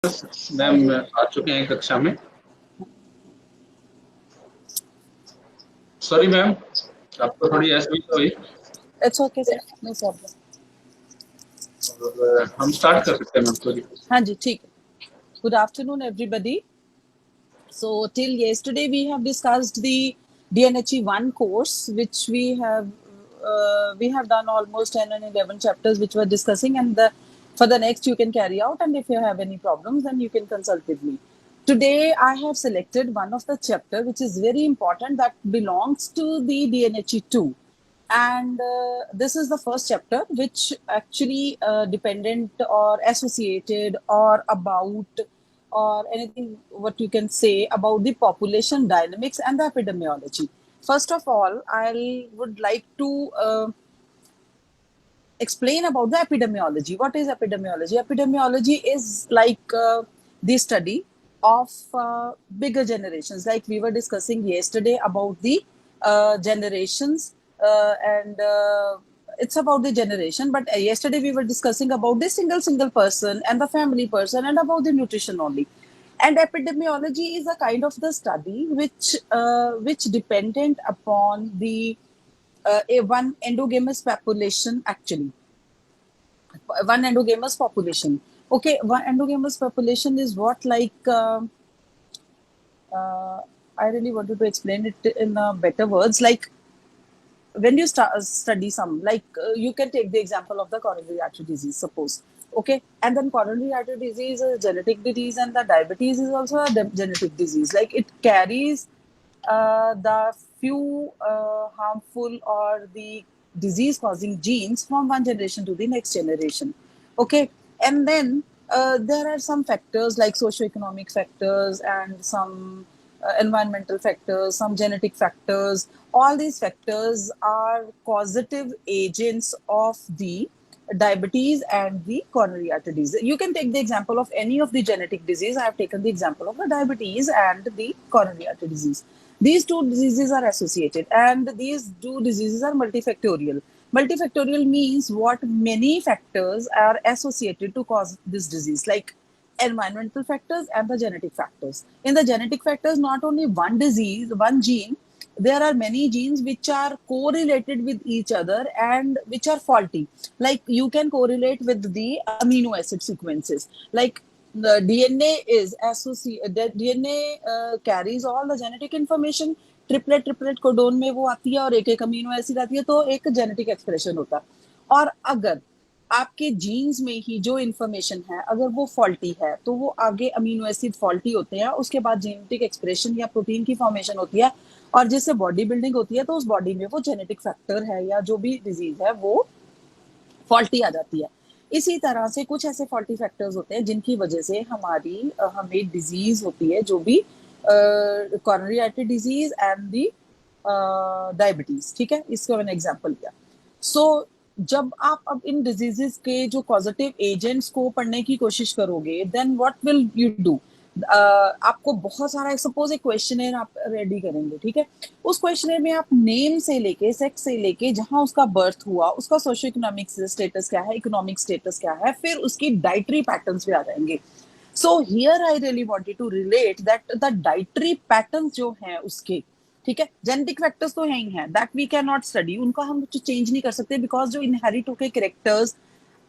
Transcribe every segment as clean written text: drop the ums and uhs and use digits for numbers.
Ma'am आ चुके हैं कक्षा में। सॉरी मैम, आपको थोड़ी असुविधा हुई। It's okay sir, no problem. और हम स्टार्ट कर सकते हैं मैम, सॉरी। हाँ जी, ठीक है। Good afternoon, everybody. So till yesterday we have discussed the DNHE 1 course, which we have done almost 10 and 11 chapters which we're discussing, and for the next you can carry out, and if you have any problems then you can consult with me. Today I have selected one of the chapter which is very important, that belongs to the DNHE 2, and this is the first chapter which actually dependent or associated or about or anything what you can say about the population dynamics and the epidemiology. First of all, I would like to explain about the epidemiology. What is epidemiology? Epidemiology is like the study of bigger generations, like we were discussing yesterday about the generations, and it's about the generation, but yesterday we were discussing about the single person and the family person and about the nutrition only. And epidemiology is a kind of the study which dependent upon the a one endogamous population, actually one endogamous population. Okay, one endogamous population is what, like I really wanted to explain it in better words, like when you study some, like you can take the example of the coronary artery disease, suppose. Okay, and then coronary artery disease is a genetic disease, and the diabetes is also a genetic disease. Like it carries the few harmful or the disease causing genes from one generation to the next generation. Okay, and then there are some factors like socioeconomic factors and some environmental factors, some genetic factors. All these factors are causative agents of the diabetes and the coronary artery disease. You can take the example of any of the genetic disease. I have taken the example of the diabetes and the coronary artery disease. These two diseases are associated, and these two diseases are multifactorial. Multifactorial means what, many factors are associated to cause this disease, like environmental factors and the genetic factors. In the genetic factors, not only one disease, one gene, there are many genes which are correlated with each other and which are faulty. Like you can correlate with the amino acid sequences. Like the DNA is associated, the DNA carries all the genetic information. Triplet codon में वो आती है और एक एक amino acid आती है, तो एक जेनेटिक एक्सप्रेशन होता है। और अगर आपके जीन्स में ही जो इन्फॉर्मेशन है अगर वो फॉल्टी है, तो वो आगे अमीनो एसिड फॉल्टी होते हैं, उसके बाद जेनेटिक एक्सप्रेशन या प्रोटीन की फॉर्मेशन होती है, और जिससे बॉडी बिल्डिंग होती है, तो उस बॉडी में वो जेनेटिक फैक्टर है या जो भी डिजीज है वो फॉल्टी आ जाती है। इसी तरह से कुछ ऐसे फॉल्टी फैक्टर्स होते हैं जिनकी वजह से हमें डिजीज होती है, जो भी coronary artery disease and the diabetes. ठीक है, इसको मैंने एग्जांपल दिया। सो जब आप अब इन डिजीजेस के जो पॉजिटिव एजेंट्स को पढ़ने की कोशिश करोगे, then what will you do? आपको बहुत सारा, सपोज एक क्वेश्चनर आप रेडी करेंगे, ठीक है, उस क्वेश्चनर में आप नेम से लेके, सेक्स से लेके, जहां उसका बर्थ हुआ, उसका सोशियो इकोनॉमिक स्टेटस क्या है, इकोनॉमिक स्टेटस क्या है, फिर उसकी डाइटरी पैटर्न्स पे आ जाएंगे। So here I really wanted to relate that the dietary patterns जो हैं उसके, ठीक है, जेनेटिक फैक्टर्स तो हैं ही हैं, that we can not study, उनका हम कुछ चेंज नहीं कर सकते, बिकॉज जो इनहेरिट होके कैरेक्टर्स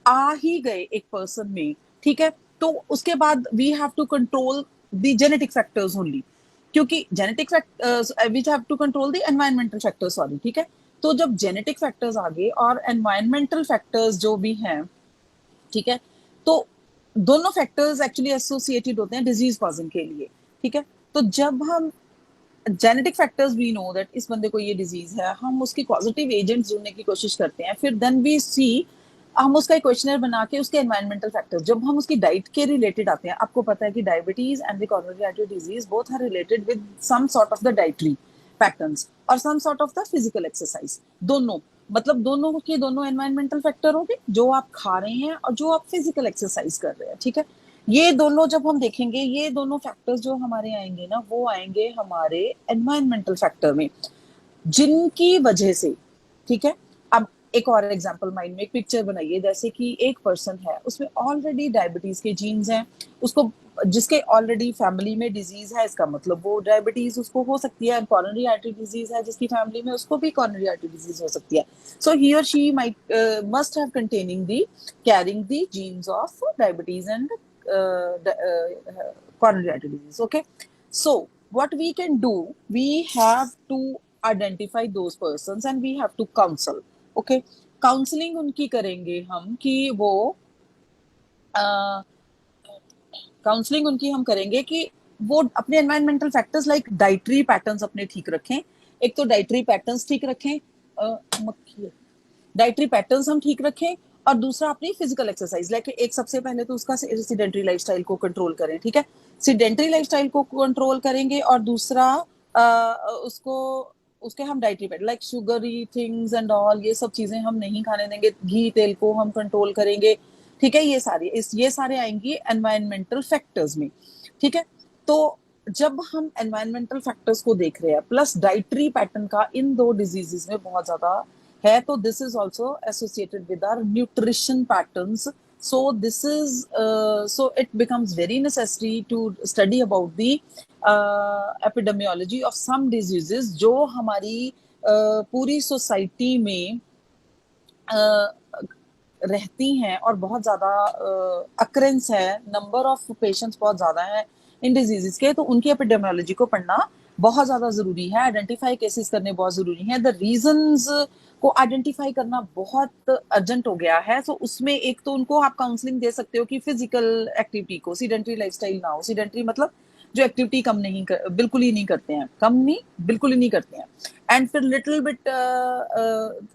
आ ही गए एक पर्सन में, ठीक है, तो उसके बाद we have to control the genetic factors only, क्योंकि genetic factors we have to control the environmental factors, sorry, ठीक है। तो जब जेनेटिक फैक्टर्स आ गए और एनवायरमेंटल फैक्टर्स जो भी हैं, ठीक है, तो दोनों फैक्टर्स एक्चुअली एसोसिएटेड होते हैं डिजीज कॉजिंग के लिए, ठीक है। तो जब हम genetic factors, we know that इस बंदे को ये डिजीज है, हम उसकी पॉजिटिव एजेंट्स ढूंढने की कोशिश करते हैं, फिर देन वी सी, हम उसका एक क्वेश्चनर बना के उसके एनवायरमेंटल फैक्टर्स, जब हम उसकी डाइट के रिलेटेड आते हैं, आपको पता है कि diabetes and the coronary artery disease both are related with some sort of the dietary patterns और some sort of the physical exercise. दोनों, मतलब दोनों के दोनों एनवायरमेंटल फैक्टर होंगे, जो आप खा रहे हैं और जो आप फिजिकल एक्सरसाइज कर रहे हैं, ठीक है। ये दोनों जब हम देखेंगे, ये दोनों फैक्टर्स जो हमारे आएंगे ना, वो आएंगे हमारे एनवायरमेंटल फैक्टर में, जिनकी वजह से, ठीक है। अब एक और एग्जांपल माइंड में एक पिक्चर बनाइए, जैसे कि एक पर्सन है, उसमें ऑलरेडी डायबिटीज के जीन्स हैं, उसको जिसके ऑलरेडी फैमिली में डिजीज है, इसका मतलब वो डायबिटीज उसको हो सकती है, कॉरोनरी आर्टरी डिजीज है जिसकी फैमिली में, उसको भी कॉरोनरी आर्टरी डिजीज हो सकती है. So he or she might must have containing the carrying the genes of diabetes and coronary artery disease. Okay, so what we can do, we have to identify those persons and we have to counsel. Okay, counselling उनकी करेंगे हम कि वो counselling उनकी हम करेंगे कि वो अपने environmental factors like dietary patterns अपने ठीक रखें. एक तो डाइटरी पैटर्न्स ठीक रखें, डाइटरी पैटर्न्स हम ठीक रखें, और दूसरा अपनी फिजिकल एक्सरसाइज लाइक एक सबसे पहले तो उसका सीडेंटरी लाइफस्टाइल को कंट्रोल करें. ठीक है, सीडेंटरी लाइफस्टाइल को कंट्रोल करेंगे, और दूसरा उसको उसके हम dietary pattern like sugary things and all, ये सब चीजें हम नहीं खाने देंगे, घी तेल को हम कंट्रोल करेंगे. ठीक है, ये सारे आएंगे एनवायरमेंटल फैक्टर्स में. ठीक है, तो जब हम एनवायरमेंटल फैक्टर्स को देख रहे हैं प्लस डाइटरी पैटर्न का इन दो डिजीजेस में बहुत ज्यादा है, तो this is also associated with our nutrition patterns. So it becomes very necessary to study about the epidemiology of some diseases जो हमारी पूरी सोसाइटी में रहती हैं और बहुत ज्यादा अक्रेंस है, नंबर ऑफ पेशेंट्स बहुत ज्यादा है इन डिजीजेस के, तो उनकी एपिडेमियोलॉजी को पढ़ना बहुत ज्यादा जरूरी है. आइडेंटिफाई केसेस करने बहुत जरूरी है. द रीजंस को आइडेंटिफाई करना बहुत अर्जेंट हो गया है. तो उसमें एक तो उनको आप काउंसलिंग दे सकते हो कि फिजिकल एक्टिविटी को, सीडेंटरी लाइफस्टाइल ना हो. सीडेंटरी मतलब जो एक्टिविटी बिल्कुल ही नहीं करते हैं, कम नहीं बिल्कुल ही नहीं करते हैं, एंड फिर लिटिल बिट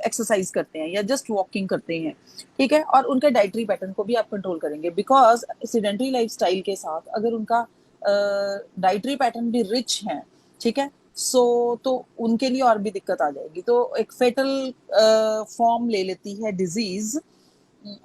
एक्सरसाइज करते हैं या जस्ट वॉकिंग करते हैं. ठीक है, और उनके डाइटरी पैटर्न को भी आप कंट्रोल करेंगे, बिकॉज सीडेंटरी लाइफस्टाइल के साथ अगर उनका डाइटरी पैटर्न भी रिच है, ठीक है, तो उनके लिए और भी दिक्कत आ जाएगी. तो एक फेटल फॉर्म ले लेती है डिजीज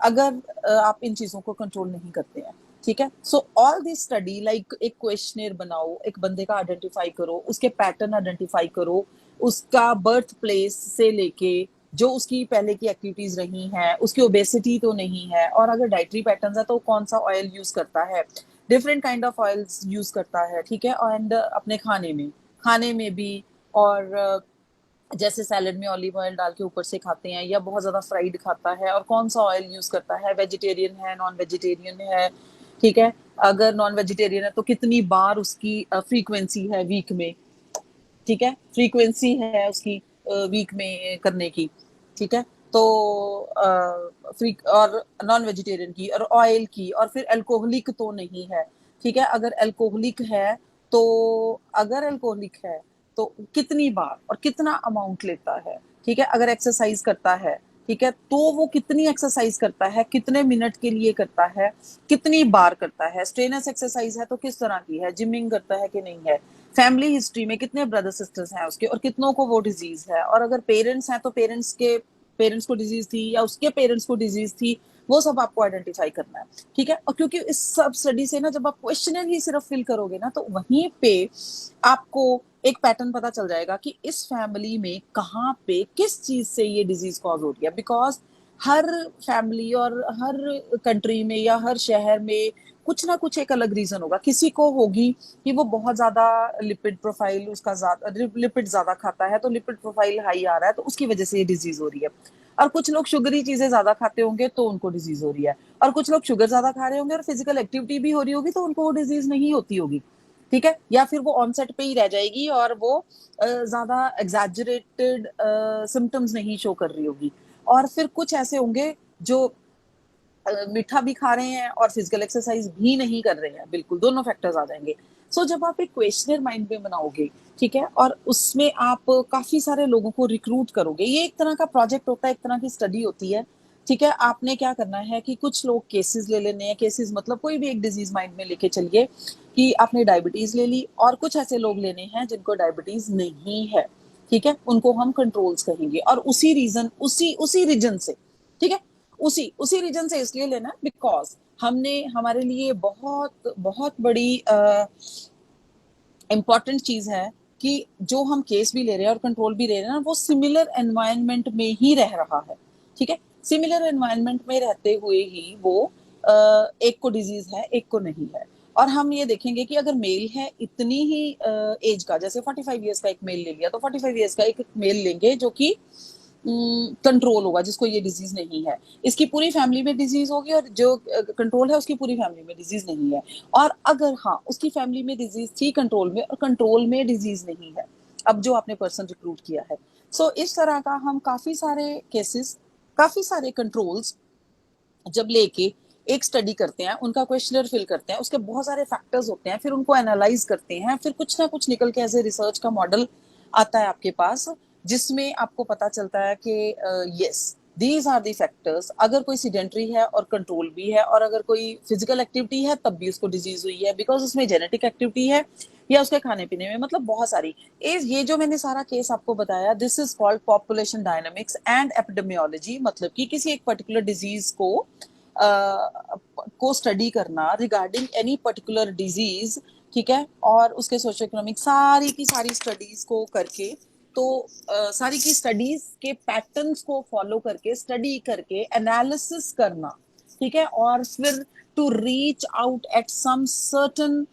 अगर आप इन चीजों को कंट्रोल नहीं करते हैं. ठीक है, so all this study like एक क्वेश्चनर बनाओ, एक बंदे का आइडेंटिफाई करो, उसके पैटर्न आइडेंटिफाई करो, उसका बर्थ प्लेस से लेके जो उसकी पहले की एक्टिविटीज रही हैं, उसकी ओबेसिटी तो नहीं है, और अगर डाइटरी पैटर्न है तो कौन सा ऑयल यूज करता है, different kind of oils use करता है. ठीक है, एंड अपने खाने में भी, और जैसे सैलेड में ऑलिव ऑयल डाल के ऊपर से खाते हैं या बहुत ज्यादा फ्राइड खाता है, और कौन सा ऑयल यूज करता है, वेजिटेरियन है नॉन वेजिटेरियन है. ठीक है, अगर नॉन वेजिटेरियन है तो कितनी बार उसकी फ्रीक्वेंसी है वीक में. ठीक है, फ्रीक्वेंसी है उसकी वीक में करने की. ठीक है, तो और नॉन वेजिटेरियन की और ऑयल की, और फिर अल्कोहलिक तो नहीं है. ठीक है, अगर अल्कोहलिक है तो कितनी बार और कितना अमाउंट लेता है. ठीक है, अगर एक्सरसाइज करता है, ठीक है, तो वो कितनी एक्सरसाइज करता है, कितने मिनट के लिए करता है, कितनी बार करता है, स्ट्रेनस एक्सरसाइज है तो किस तरह की है, जिमिंग करता है कि नहीं है, फैमिली हिस्ट्री में कितने ब्रदर सिस्टर्स हैं उसके और कितनों को वो डिजीज है, और अगर पेरेंट्स हैं तो पेरेंट्स को डिजीज थी या उसके पेरेंट्स को डिजीज थी, वो सब आपको आइडेंटिफाई करना है. ठीक है, और क्योंकि इस सब स्टडी से ना जब आप क्वेश्चनर ही सिर्फ फिल करोगे ना, तो वहीं पे आपको एक पैटर्न पता चल जाएगा कि इस फैमिली में कहाँ पे किस चीज से ये डिजीज कॉज हो रही है. बिकॉज हर फैमिली और हर कंट्री में या हर शहर में कुछ ना कुछ एक अलग रीजन होगा. किसी को होगी कि वो बहुत ज्यादा लिपिड प्रोफाइल लिपिड ज्यादा खाता है, तो लिपिड प्रोफाइल हाई आ रहा है, तो उसकी वजह से ये डिजीज हो रही है. और कुछ लोग शुगरी चीजें ज्यादा खाते होंगे तो उनको डिजीज हो रही है, और कुछ लोग शुगर ज्यादा खा रहे होंगे और फिजिकल एक्टिविटी भी हो रही होगी तो उनको वो डिजीज नहीं होती होगी. ठीक है, या फिर वो ऑनसेट पे ही रह जाएगी और वो ज्यादा एग्जैजरेटेड सिम्टम्स नहीं शो कर रही होगी. और फिर कुछ ऐसे होंगे जो मीठा भी खा रहे हैं और फिजिकल एक्सरसाइज भी नहीं कर रहे हैं, बिल्कुल दोनों फैक्टर्स आ जाएंगे. सो जब आप एक क्वेश्चनर माइंड में बनाओगे, ठीक है, और उसमें आप काफी सारे लोगों को रिक्रूट करोगे, ये एक तरह का प्रोजेक्ट होता है, एक तरह की स्टडी होती है. ठीक है, आपने क्या करना है कि कुछ लोग केसेस ले लेने हैं. केसेस मतलब कोई भी एक डिजीज माइंड में लेके चलिए कि आपने डायबिटीज ले ली, और कुछ ऐसे लोग लेने हैं जिनको डायबिटीज नहीं है. ठीक है, उनको हम कंट्रोल्स कहेंगे, और उसी रीजन से, ठीक है, उसी रीजन से इसलिए लेना बिकॉज हमारे लिए बहुत बहुत बड़ी इंपॉर्टेंट चीज है कि जो हम केस भी ले रहे हैं और कंट्रोल भी ले रहे हैं ना, वो सिमिलर एनवायरनमेंट में ही रह रहा है. ठीक है, सिमिलर एनवायरनमेंट में रहते हुए ही वो एक को डिजीज है एक को नहीं है. और हम ये देखेंगे कि अगर मेल है इतनी ही एज का, जैसे 45 ईयर्स का एक मेल ले लिया, तो 45 ईयर्स का एक मेल लेंगे जो कि कंट्रोल होगा, जिसको ये डिजीज नहीं है, इसकी पूरी फैमिली में डिजीज होगी, और जो कंट्रोल है उसकी पूरी फैमिली में डिजीज नहीं है। और अगर हाँ उसकी फैमिली में डिजीज थी कंट्रोल में, और कंट्रोल में डिजीज नहीं है, अब जो आपने पर्सन रिक्रूट किया है। सो इस तरह का हम काफी सारे केसेस, काफी सारे कंट्रोल्स जब लेके एक स्टडी करते हैं, उनका क्वेश्चनर फिल करते हैं, उसके बहुत सारे फैक्टर्स होते हैं, फिर उनको एनालाइज करते हैं, फिर कुछ ना कुछ निकल के ऐसे रिसर्च का मॉडल आता है आपके पास, जिसमें आपको पता चलता है कि yes these are the factors. अगर कोई सीडेंटरी है और कंट्रोल भी है, और अगर कोई फिजिकल एक्टिविटी है तब भी उसको डिजीज हुई है, बिकॉज उसमें जेनेटिक एक्टिविटी है या उसके खाने पीने में, मतलब बहुत सारी। ये जो मैंने सारा केस आपको बताया, this is called population dynamics and epidemiology, मतलब कि किसी एक पर्टिकुलर डिजीज को स्टडी करना रिगार्डिंग एनी पर्टिकुलर डिजीज, ठीक है, और उसके सोशो इकोनॉमिक सारी की सारी स्टडीज को करके, तो सारी की स्टडीज के पैटर्न्स को फॉलो करके, स्टडी करके एनालिसिस करना, ठीक है, और फिर to reach out at some certain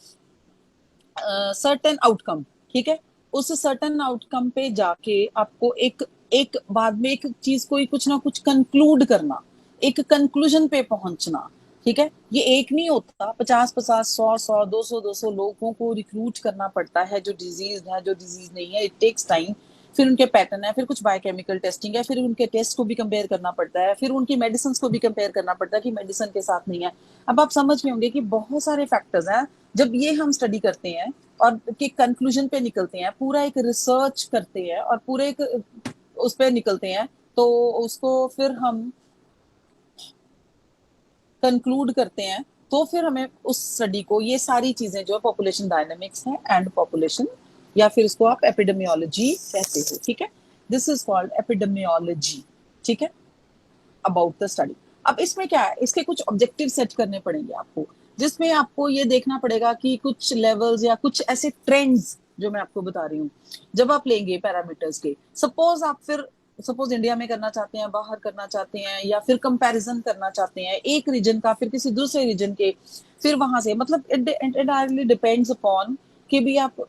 certain outcome, ठीक है, उस सर्टन आउटकम पे जाके आपको एक एक बाद में एक चीज को कुछ ना कुछ कंक्लूड करना, एक कंक्लूजन पे पहुंचना, ठीक है। ये एक नहीं होता, 50-50, 100-100, 200-200 लोगों को रिक्रूट करना पड़ता है, जो डिजीज है जो डिजीज नहीं है, इट टेक्स टाइम। फिर उनके पैटर्न है, फिर कुछ बायोकेमिकल टेस्टिंग है, फिर उनके टेस्ट को भी कंपेयर करना पड़ता है, फिर उनकी मेडिसिन को भी कंपेयर करना पड़ता है कि मेडिसिन के साथ नहीं है। अब आप समझ में होंगे कि बहुत सारे फैक्टर्स हैं। जब ये हम स्टडी करते हैं और के कंक्लूजन पे निकलते हैं, पूरा एक रिसर्च करते हैं और पूरे एक उस पे निकलते हैं, तो उसको फिर हम कंक्लूड करते हैं, तो फिर हमें उस स्टडी को, ये सारी चीजें जो पॉपुलेशन डायनामिक्स है एंड पॉपुलेशन, या फिर इसको आप एपिडेमियोलॉजी कहते हो, ठीक है, दिस इज कॉल्ड एपिडेमियोलॉजी, ठीक है, अबाउट द स्टडी। अब इसमें क्या है, इसके कुछ ऑब्जेक्टिव सेट करने पड़ेंगे आपको, जिसमें आपको ये देखना पड़ेगा कि कुछ लेवल्स या कुछ ऐसे ट्रेंड्स जो मैं आपको बता रही हूँ, जब आप लेंगे पैरामीटर्स के, सपोज आप फिर सपोज इंडिया में करना चाहते हैं, बाहर करना चाहते हैं, या फिर कंपैरिजन करना चाहते हैं एक रीजन का फिर किसी दूसरे रीजन के, फिर वहां से, मतलब इट एंटायरली डिपेंड्स अपॉन कि भी आप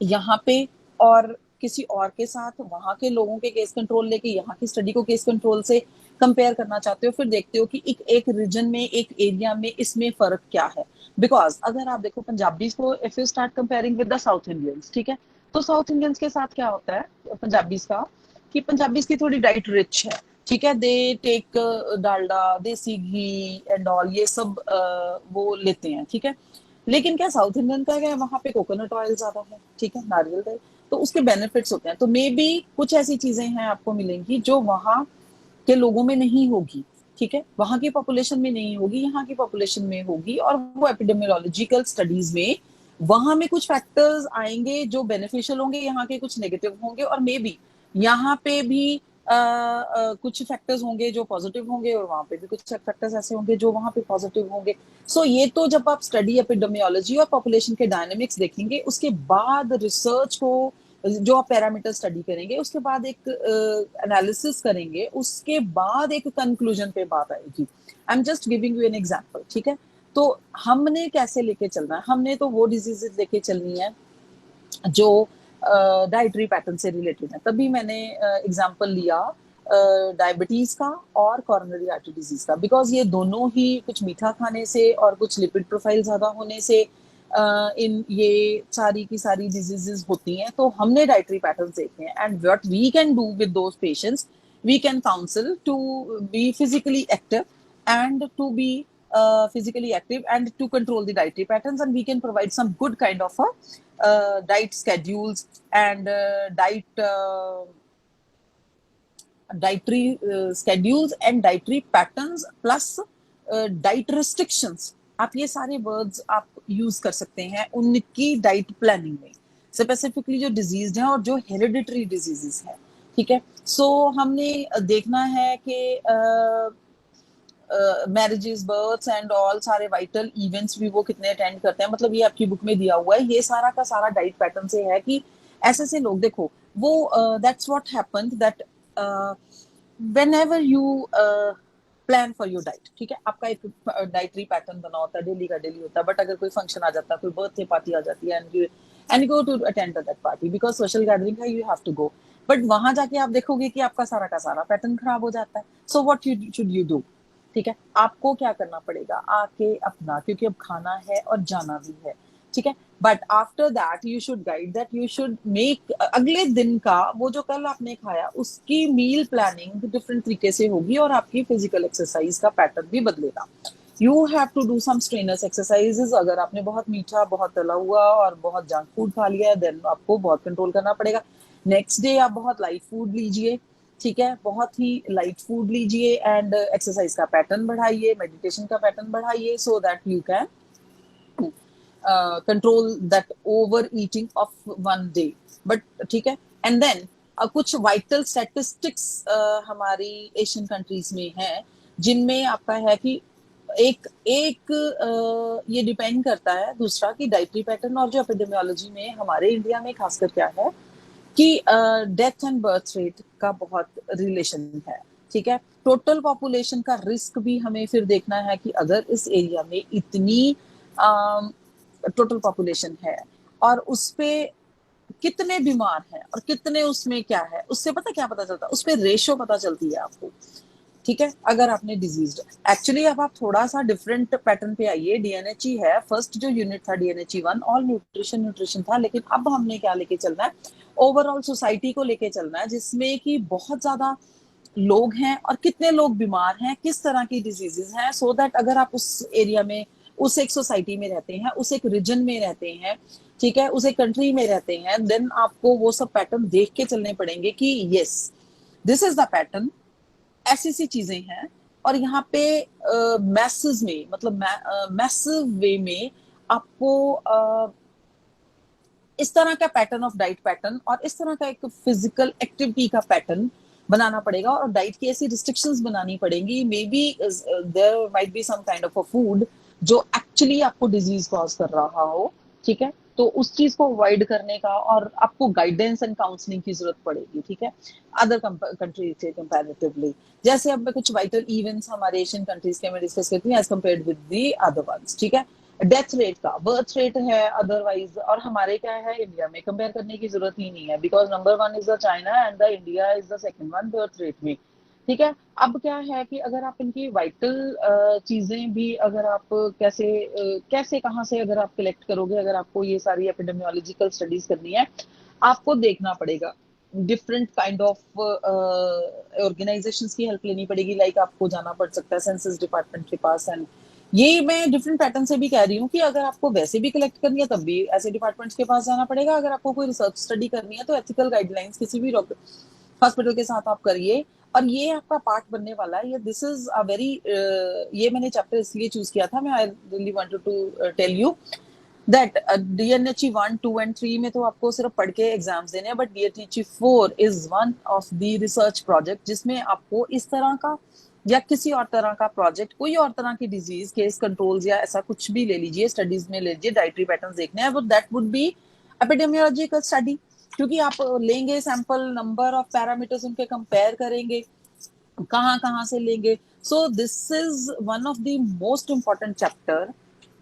यहाँ पे और किसी और के साथ वहां के लोगों के केस कंट्रोल लेके यहाँ की स्टडी को केस कंट्रोल से कंपेयर करना चाहते हो, फिर देखते हो कि एक रीजन में, एक एरिया में इसमें फर्क क्या है। बिकॉज अगर आप देखो पंजाबी को, if you start comparing with the south Indians, ठीक है, तो साउथ इंडियंस के साथ क्या होता है पंजाबीज का, कि पंजाबीज की थोड़ी डाइट रिच है, ठीक है, दे टेक डालडा, देसी घी एंड ऑल, ये सब वो लेते हैं, ठीक है। लेकिन क्या साउथ इंडियन का क्या है, वहां पे कोकोनट ऑयल ज्यादा है, ठीक है, नारियल तेल, तो उसके बेनिफिट्स होते हैं। तो मे बी कुछ ऐसी चीजें हैं आपको मिलेंगी जो वहां के लोगों में नहीं होगी, ठीक है, वहां की पॉपुलेशन में नहीं होगी, यहाँ की पॉपुलेशन में होगी, और वो एपिडेमियोलॉजिकल स्टडीज में वहां में कुछ फैक्टर्स आएंगे जो बेनिफिशियल होंगे, यहाँ के कुछ नेगेटिव होंगे, और मे बी यहाँ पे भी कुछ फैक्टर्स होंगे जो पॉजिटिव होंगे, और वहां पे भी कुछ फैक्टर्स ऐसे होंगे जो वहां पे पॉजिटिव होंगे। सो ये तो जब आप स्टडी एपिडेमियोलॉजी और पॉपुलेशन के डायनेमिक्स देखेंगे, उसके बाद रिसर्च को, जो आप पैरामीटर स्टडी करेंगे, उसके बाद एक एनालिसिस करेंगे, उसके बाद एक कंक्लूजन पे बात आएगी। I am just giving you an example, ठीक है। तो हमने कैसे लेके चलना है, हमने तो वो डिजीजेस लेके चलनी है जो डाइटरी पैटर्न से रिलेटेड है। तभी मैंने एग्जांपल लिया डायबिटीज का और कॉरोनरी आर्टरी डिजीज का, बिकॉज ये दोनों ही कुछ मीठा खाने से और कुछ लिपिड प्रोफाइल ज्यादा होने से इन ये सारी की सारी डिजीजेस होती हैं। तो हमने डाइटरी पैटर्न देखे हैं, and what we can do with those patients, we can counsel to be physically active and to be physically active and to control the dietary patterns, and we can provide some good kind of a diet schedules and dietary schedules and dietary patterns plus diet restrictions। आप ये सारे words आप use कर सकते हैं उनकी diet planning में, specifically जो डिजीज है और जो हेरिडिटरी डिजीजेस है, ठीक है। सो हमने देखना है कि मैरिजेस, बर्थ्स एंड ऑल सारे वाइटल इवेंट्स भी वो कितने अटेंड करते हैं, मतलब ये आपकी बुक में दिया हुआ है, ये सारा का सारा डाइट पैटर्न से है कि ऐसे ऐसे लोग देखो, वो that's what happened that whenever you plan for your diet, ठीक है। आपका एक डाइटरी पैटर्न बना होता है, डेली का डेली होता है, बट अगर कोई फंक्शन आ जाता है, कोई बर्थडे पार्टी आ जाती है, and go to attend that party because social gathering है, you have to go, but वहां जाके आप देखोगे कि आपका सारा का सारा पैटर्न खराब हो जाता है। So what should you do, ठीक है। आपको क्या करना पड़ेगा, आके अपना, क्योंकि अब खाना है और जाना भी है, ठीक है। But after that you should guide that you should make, अगले दिन का वो जो कल आपने खाया उसकी मील प्लानिंग डिफरेंट तरीके से होगी और आपकी फिजिकल एक्सरसाइज का पैटर्न भी बदलेगा। You have to do some strenuous exercises. अगर आपने बहुत मीठा, बहुत तला हुआ और बहुत जंक फूड खा लिया है, देन आपको बहुत कंट्रोल करना पड़ेगा। नेक्स्ट डे आप बहुत लाइट फूड लीजिए, ठीक है, बहुत ही लाइट फूड लीजिए, एंड एक्सरसाइज का पैटर्न बढ़ाइए, मेडिटेशन का पैटर्न बढ़ाइए, so that you can control that over eating of one day. But ठीक है, एंड देन कुछ वाइटल स्टैटिस्टिक्स हमारी एशियन कंट्रीज में है, जिनमें आपका है कि एक एक ये डिपेंड करता है दूसरा कि डाइटरी पैटर्न और जो एपिडेमियोलॉजी में हमारे इंडिया में खासकर क्या है कि डेथ एंड बर्थ रेट का बहुत रिलेशन है, ठीक है। टोटल पॉपुलेशन का रिस्क भी हमें फिर देखना है कि अगर इस एरिया में इतनी टोटल पॉपुलेशन है और उस पे कितने बीमार हैं और कितने उसमें क्या है, उससे पता क्या पता चलता है, उस पे रेशियो पता चलती है आपको, ठीक है। अगर आपने डिजीज, एक्चुअली अब आप थोड़ा सा डिफरेंट पैटर्न पे आइए, डीएनएचई है, फर्स्ट जो यूनिट था डीएनएचई 1 ऑल न्यूट्रिशन था, लेकिन अब हमने क्या लेके चलना है, ओवरऑल सोसाइटी को लेके चलना है, जिसमें कि बहुत ज्यादा लोग हैं और कितने लोग बीमार हैं, किस तरह की डिजीजेस हैं, सो दैट अगर आप उस एरिया में, उस एक सोसाइटी में रहते हैं, उस एक रीजन में रहते हैं, ठीक है, उस एक कंट्री में रहते हैं, देन आपको वो सब पैटर्न देख के चलने पड़ेंगे कि yes this is the pattern, ऐसी सी चीजें हैं। और यहाँ पे मैसेज में, मतलब मैसिव वे में आपको इस तरह का पैटर्न ऑफ डाइट पैटर्न और इस तरह का एक फिजिकल एक्टिविटी का पैटर्न बनाना पड़ेगा, और डाइट की ऐसी रिस्ट्रिक्शंस बनानी पड़ेंगी, may be there might be some kind of a food जो एक्चुअली आपको डिजीज कॉज कर रहा हो, ठीक है, तो उस चीज को अवॉइड करने का, और आपको गाइडेंस एंड काउंसलिंग की जरूरत पड़ेगी, ठीक है, अदर कंट्रीज से कंपैरेटिवली। जैसे अब मैं कुछ वाइटल इवेंट्स हमारे एशियन कंट्रीज के मैं डिस्कस करती हूँ as compared with the other ones, ठीक है। डेथ रेट का, बर्थ रेट है अदरवाइज, और हमारे क्या है इंडिया में, कंपेयर करने की जरूरत ही नहीं है, because number 1 is the China and the India is the second one birth rate में, ठीक है। अब क्या है कि अगर आप इनकी वाइटल चीजें भी, अगर आप कैसे कहाँ से अगर आप कलेक्ट करोगे, अगर आपको ये सारी एपिडेमियोलॉजिकल स्टडीज करनी है, आपको देखना पड़ेगा, डिफरेंट काइंड ऑफ ऑर्गेनाइजेशंस की हेल्प लेनी पड़ेगी, लाइक आपको जाना पड़ सकता है सेंसस डिपार्टमेंट के पास, एंड ये मैं डिफरेंट पैटर्न से भी कह रही हूँ कि अगर आपको वैसे भी कलेक्ट करनी है तब भी ऐसे डिपार्टमेंट्स के पास जाना पड़ेगा, अगर आपको कोई रिसर्च स्टडी करनी है तो एथिकल गाइडलाइंस किसी भी डॉक्टर हॉस्पिटल के साथ आप करिए, और ये आपका पार्ट बनने वाला है। ये दिस इज अ वेरी, ये मैंने चैप्टर इसलिए चूज किया था, मैं I really wanted to tell you that DNHE 1, 2 and 3 में तो आपको सिर्फ पढ़ के एग्जाम्स देने हैं, but DNHE 4 is one of the research project जिसमें आपको इस तरह का या किसी और तरह का प्रोजेक्ट, कोई और तरह की डिजीज केस कंट्रोल्स या ऐसा कुछ भी ले लीजिए, स्टडीज में ले लीजिए, डाइटरी पैटर्न देखने हैं, वो that would be epidemiological study, क्योंकि आप लेंगे सैंपल, नंबर ऑफ पैरामीटर्स उनके कंपेयर करेंगे, कहाँ कहाँ से लेंगे। So this is one of the most important chapter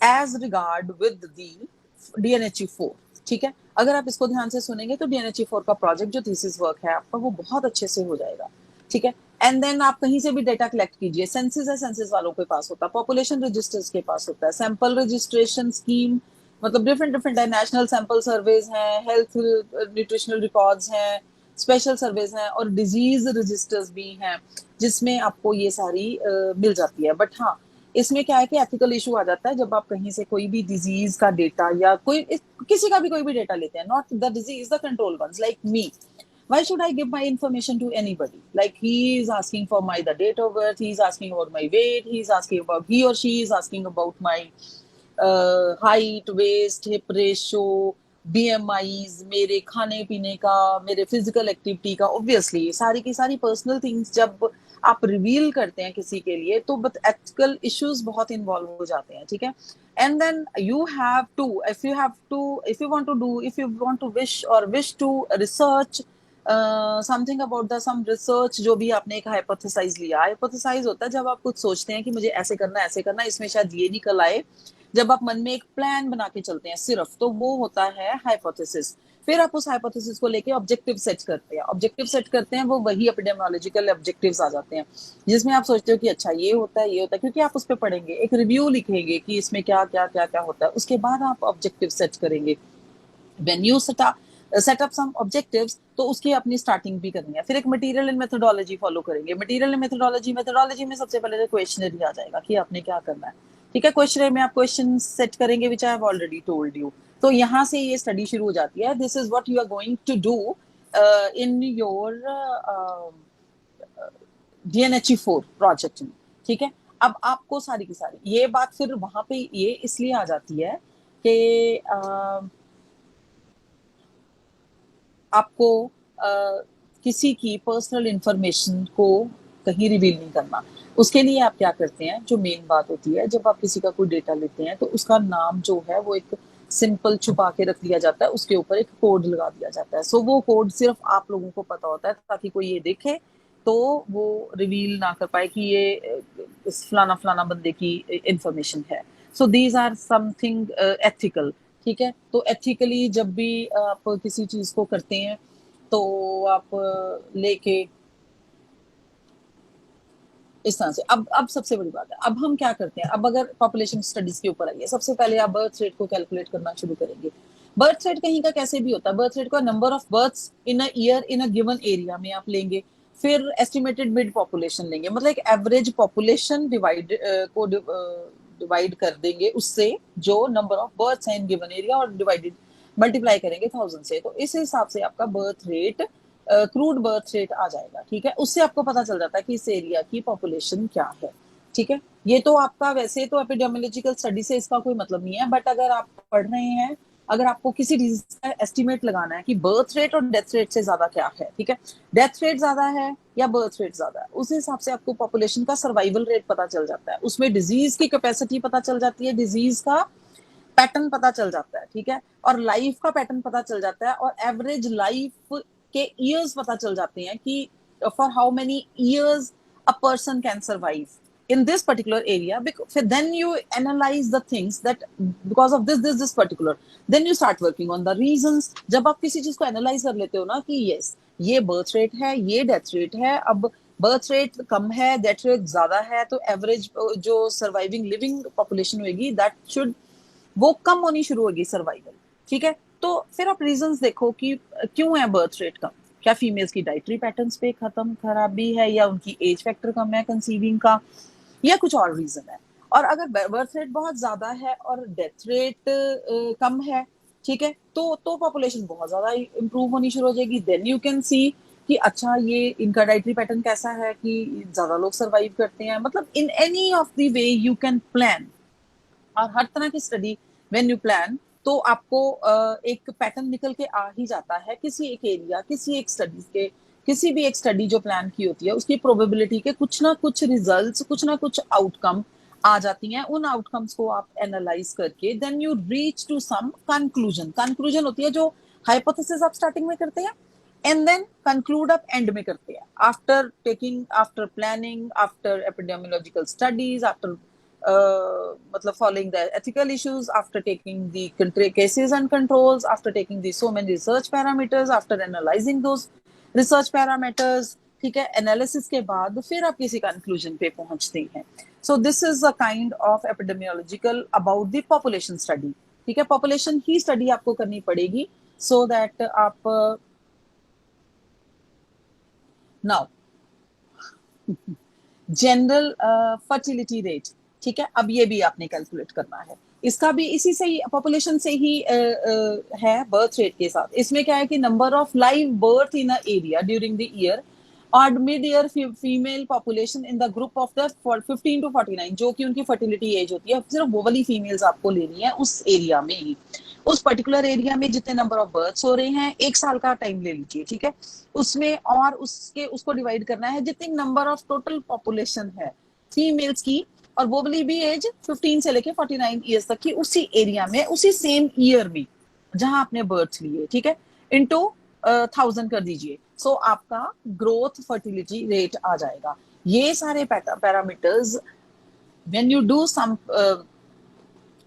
as regard with the DNHE 4, ठीक है। अगर आप इसको ध्यान से सुनेंगे तो DNHE 4 का प्रोजेक्ट जो थीसिस वर्क है आपका, वो बहुत अच्छे से हो जाएगा, ठीक है। एंड देन आप कहीं से भी डेटा कलेक्ट कीजिए, सेंसस है, सेंसस वालों के पास होता है, पॉपुलेशन रजिस्टर्स के पास होता है, सैंपल रजिस्ट्रेशन स्कीम, मतलब डिफरेंट डिफरेंट है, नेशनल सैंपल सर्वेज हैं, हेल्थ न्यूट्रिशनल रिकॉर्ड्स हैं, स्पेशल सर्वेज हैं, और डिजीज रजिस्टर्स भी हैं, जिसमें आपको ये सारी मिल जाती है। बट हाँ, इसमें क्या है कि एथिकल इशू आ जाता है जब आप कहीं से कोई भी डिजीज का डेटा या कोई किसी का भी कोई भी डेटा लेते हैं, not the disease, the control ones like me, why should I give my information to anybody? Like he is asking for my the date of birth, he is asking about my weight, he or she is asking about my height, waist, hip ratio, BMIs, मेरे खाने पीने का, मेरे physical activity का, obviously सारी की सारी personal things जब आप रिवील करते हैं किसी के लिए, तो बट एथिकल इश्यूज बहुत इन्वॉल्व हो जाते हैं, ठीक है। And then you have to, if you want to wish or wish to research something about the some research, जो भी आपने एक हाइपोथेसाइज लिया। हाइपोथेसाइज होता है जब आप कुछ सोचते हैं कि मुझे ऐसे करना ऐसे करना, इसमें शायद ये निकल आए। जब आप मन में एक प्लान बना के चलते हैं सिर्फ, तो वो होता है हाइपोथेसिस। फिर आप उस हाइपोथेसिस को लेके ऑब्जेक्टिव सेट करते हैं। ऑब्जेक्टिव सेट करते हैं, वो वही एपिडेमियोलॉजिकल ऑब्जेक्टिव्स आ जाते हैं, जिसमें आप सोचते हो कि अच्छा ये होता है, ये होता है, क्योंकि आप उस पर पढ़ेंगे, एक रिव्यू लिखेंगे कि इसमें क्या क्या क्या क्या होता है। उसके बाद आप ऑब्जेक्टिव सेट करेंगे। When you set up some objectives, तो उसकी अपनी स्टार्टिंग भी करनी है। फिर एक मटेरियल एंड मेथोडोलॉजी फॉलो करेंगे। मटेरियल एंड मेथोडोलॉजी में सबसे पहले तो क्वेश्चनरी आ जाएगा कि आपने क्या करना है। ठीक है, क्वेश्चनरी में आप क्वेश्चन सेट करेंगे, which I have already told you. तो यहाँ से ये स्टडी शुरू हो जाती है। This is what you are going to do in your DNHE4 project में। ठीक है, अब आपको सारी की सारी ये बात फिर वहां पे ये इसलिए आ जाती है कि आपको किसी की पर्सनल इंफॉर्मेशन को कहीं रिवील नहीं करना। उसके लिए आप क्या करते हैं, जो मेन बात होती है, जब आप किसी का कोई डेटा लेते हैं तो उसका नाम जो है वो एक सिंपल छुपा के रख दिया जाता है, उसके ऊपर एक कोड लगा दिया जाता है। सो वो कोड सिर्फ आप लोगों को पता होता है, ताकि कोई ये देखे तो वो रिवील ना कर पाए कि ये इस फलाना फलाना बंदे की इंफॉर्मेशन है। So these are something ethical. ठीक है, तो एथिकली जब भी आप किसी चीज को करते हैं तो आप लेके इस तरह से। अब सबसे बड़ी बात है, अब हम क्या करते हैं, अब अगर पॉपुलेशन स्टडीज के ऊपर आइए, सबसे पहले आप बर्थ रेट को कैलकुलेट करना शुरू करेंगे। बर्थ रेट कहीं का कैसे भी होता है। बर्थ रेट को number of births in a year in a given area में आप लेंगे। फिर एस्टिमेटेड मिड पॉपुलेशन लेंगे, मतलब एक एवरेज पॉपुलेशन डिवाइड कर देंगे उससे, जो नंबर ऑफ बर्थ्स है इन गिवन एरिया, और डिवाइडेड मल्टीप्लाई करेंगे 1000 से। तो इस हिसाब से आपका birth rate, crude birth rate आ जाएगा। ठीक है, उससे आपको पता चल जाता है कि इस एरिया की पॉपुलेशन क्या है। ठीक है, ये तो आपका वैसे तो एपिडेमियोलॉजिकल स्टडी से इसका कोई मतलब नहीं है, बट अगर आप पढ़ रहे हैं, अगर आपको किसी डिजीज का एस्टिमेट लगाना है कि बर्थ रेट और डेथ रेट से ज्यादा क्या है, ठीक है, डेथ रेट ज्यादा है या बर्थ रेट ज्यादा है, उस हिसाब से आपको पॉपुलेशन का सर्वाइवल रेट पता चल जाता है। उसमें डिजीज की कैपेसिटी पता चल जाती है, डिजीज का पैटर्न पता चल जाता है। ठीक है, और लाइफ का पैटर्न पता चल जाता है, और एवरेज लाइफ के ईयर्स पता चल जाते हैं कि for how many years a person can survive in this particular area. Then you analyze the things that because of this particular, then you start working on the reasons. जब आप किसी चीज को एनालाइज कर लेते हो ना कि यस ये बर्थ रेट है, ये डेथ रेट है, अब बर्थ रेट कम है, डेथ रेट ज्यादा है, तो एवरेज जो सर्वाइविंग लिविंग पॉपुलेशन होगी दैट शुड, वो कम होनी शुरू होगी सर्वाइवल। ठीक है, तो फिर आप रीजंस देखो कि क्यों है बर्थ रेट कम। क्या फीमेल्स की डाइटरी पैटर्न्स पे खराबी है, या उनकी एज फैक्टर कम है कंसीविंग का, या कुछ और रीजन है। और अगर बर्थ रेट बहुत ज्यादा है और डेथ रेट कम है, ठीक है, तो पॉपुलेशन बहुत ज्यादा इंप्रूव होनी शुरू हो जाएगी। देन यू कैन सी कि अच्छा ये इनका डाइटरी पैटर्न कैसा है कि ज्यादा लोग सर्वाइव करते हैं। मतलब in any of the way you can plan, और हर तरह की स्टडी व्हेन यू प्लान, तो आपको एक पैटर्न निकल के आ ही जाता है किसी एक एरिया, किसी एक स्टडी के, किसी भी एक स्टडी जो प्लान की होती है उसकी प्रोबेबिलिटी के कुछ ना कुछ रिजल्ट्स, कुछ ना कुछ आउटकम आ जाती हैं। उन आउटकम्स को आप एनालाइज करके then you reach to some conclusion. Conclusion होती है जो हाइपोथेसिस आप स्टार्टिंग में करते हैं, एंड देन कंक्लूड आप एंड में करते हैं, after planning, after epidemiological studies, after मतलब following the ethical issues, after taking the cases and controls, after taking the so many research parameters, after analyzing those research parameters, ठीक है, analysis के बाद फिर आप किसी कंक्लूजन पे पहुंचते हैं। सो this is a kind of epidemiological about the population study. ठीक है, पॉपुलेशन ही स्टडी आपको करनी पड़ेगी सो दैट आप नाउ जनरल फर्टिलिटी रेट, ठीक है, अब ये भी आपने कैलकुलेट करना है। इसका भी इसी से ही, पॉपुलेशन से ही है बर्थ रेट के साथ। इसमें क्या है कि number of live birth in a area during the year और mid year female population in the group of the 15 to 49, जो कि उनकी फर्टिलिटी एज होती है। सिर्फ वो वाली फीमेल्स आपको लेनी है उस एरिया में ही, उस पर्टिकुलर एरिया में जितने नंबर ऑफ बर्थ्स हो रहे हैं, एक साल का टाइम ले लीजिए, ठीक है, उसमें, और उसको डिवाइड करना है जितनी नंबर ऑफ टोटल पॉपुलेशन है फीमेल्स की, और वो वाली भी एज 15 से लेके 49 ईयर्स तक की, उसी एरिया में, उसी सेम ईयर में जहां आपने बर्थ लिए, ठीक है, इनटू 1000 कर दीजिए, सो आपका ग्रोथ फर्टिलिटी रेट आ जाएगा। ये सारे parameters when you do some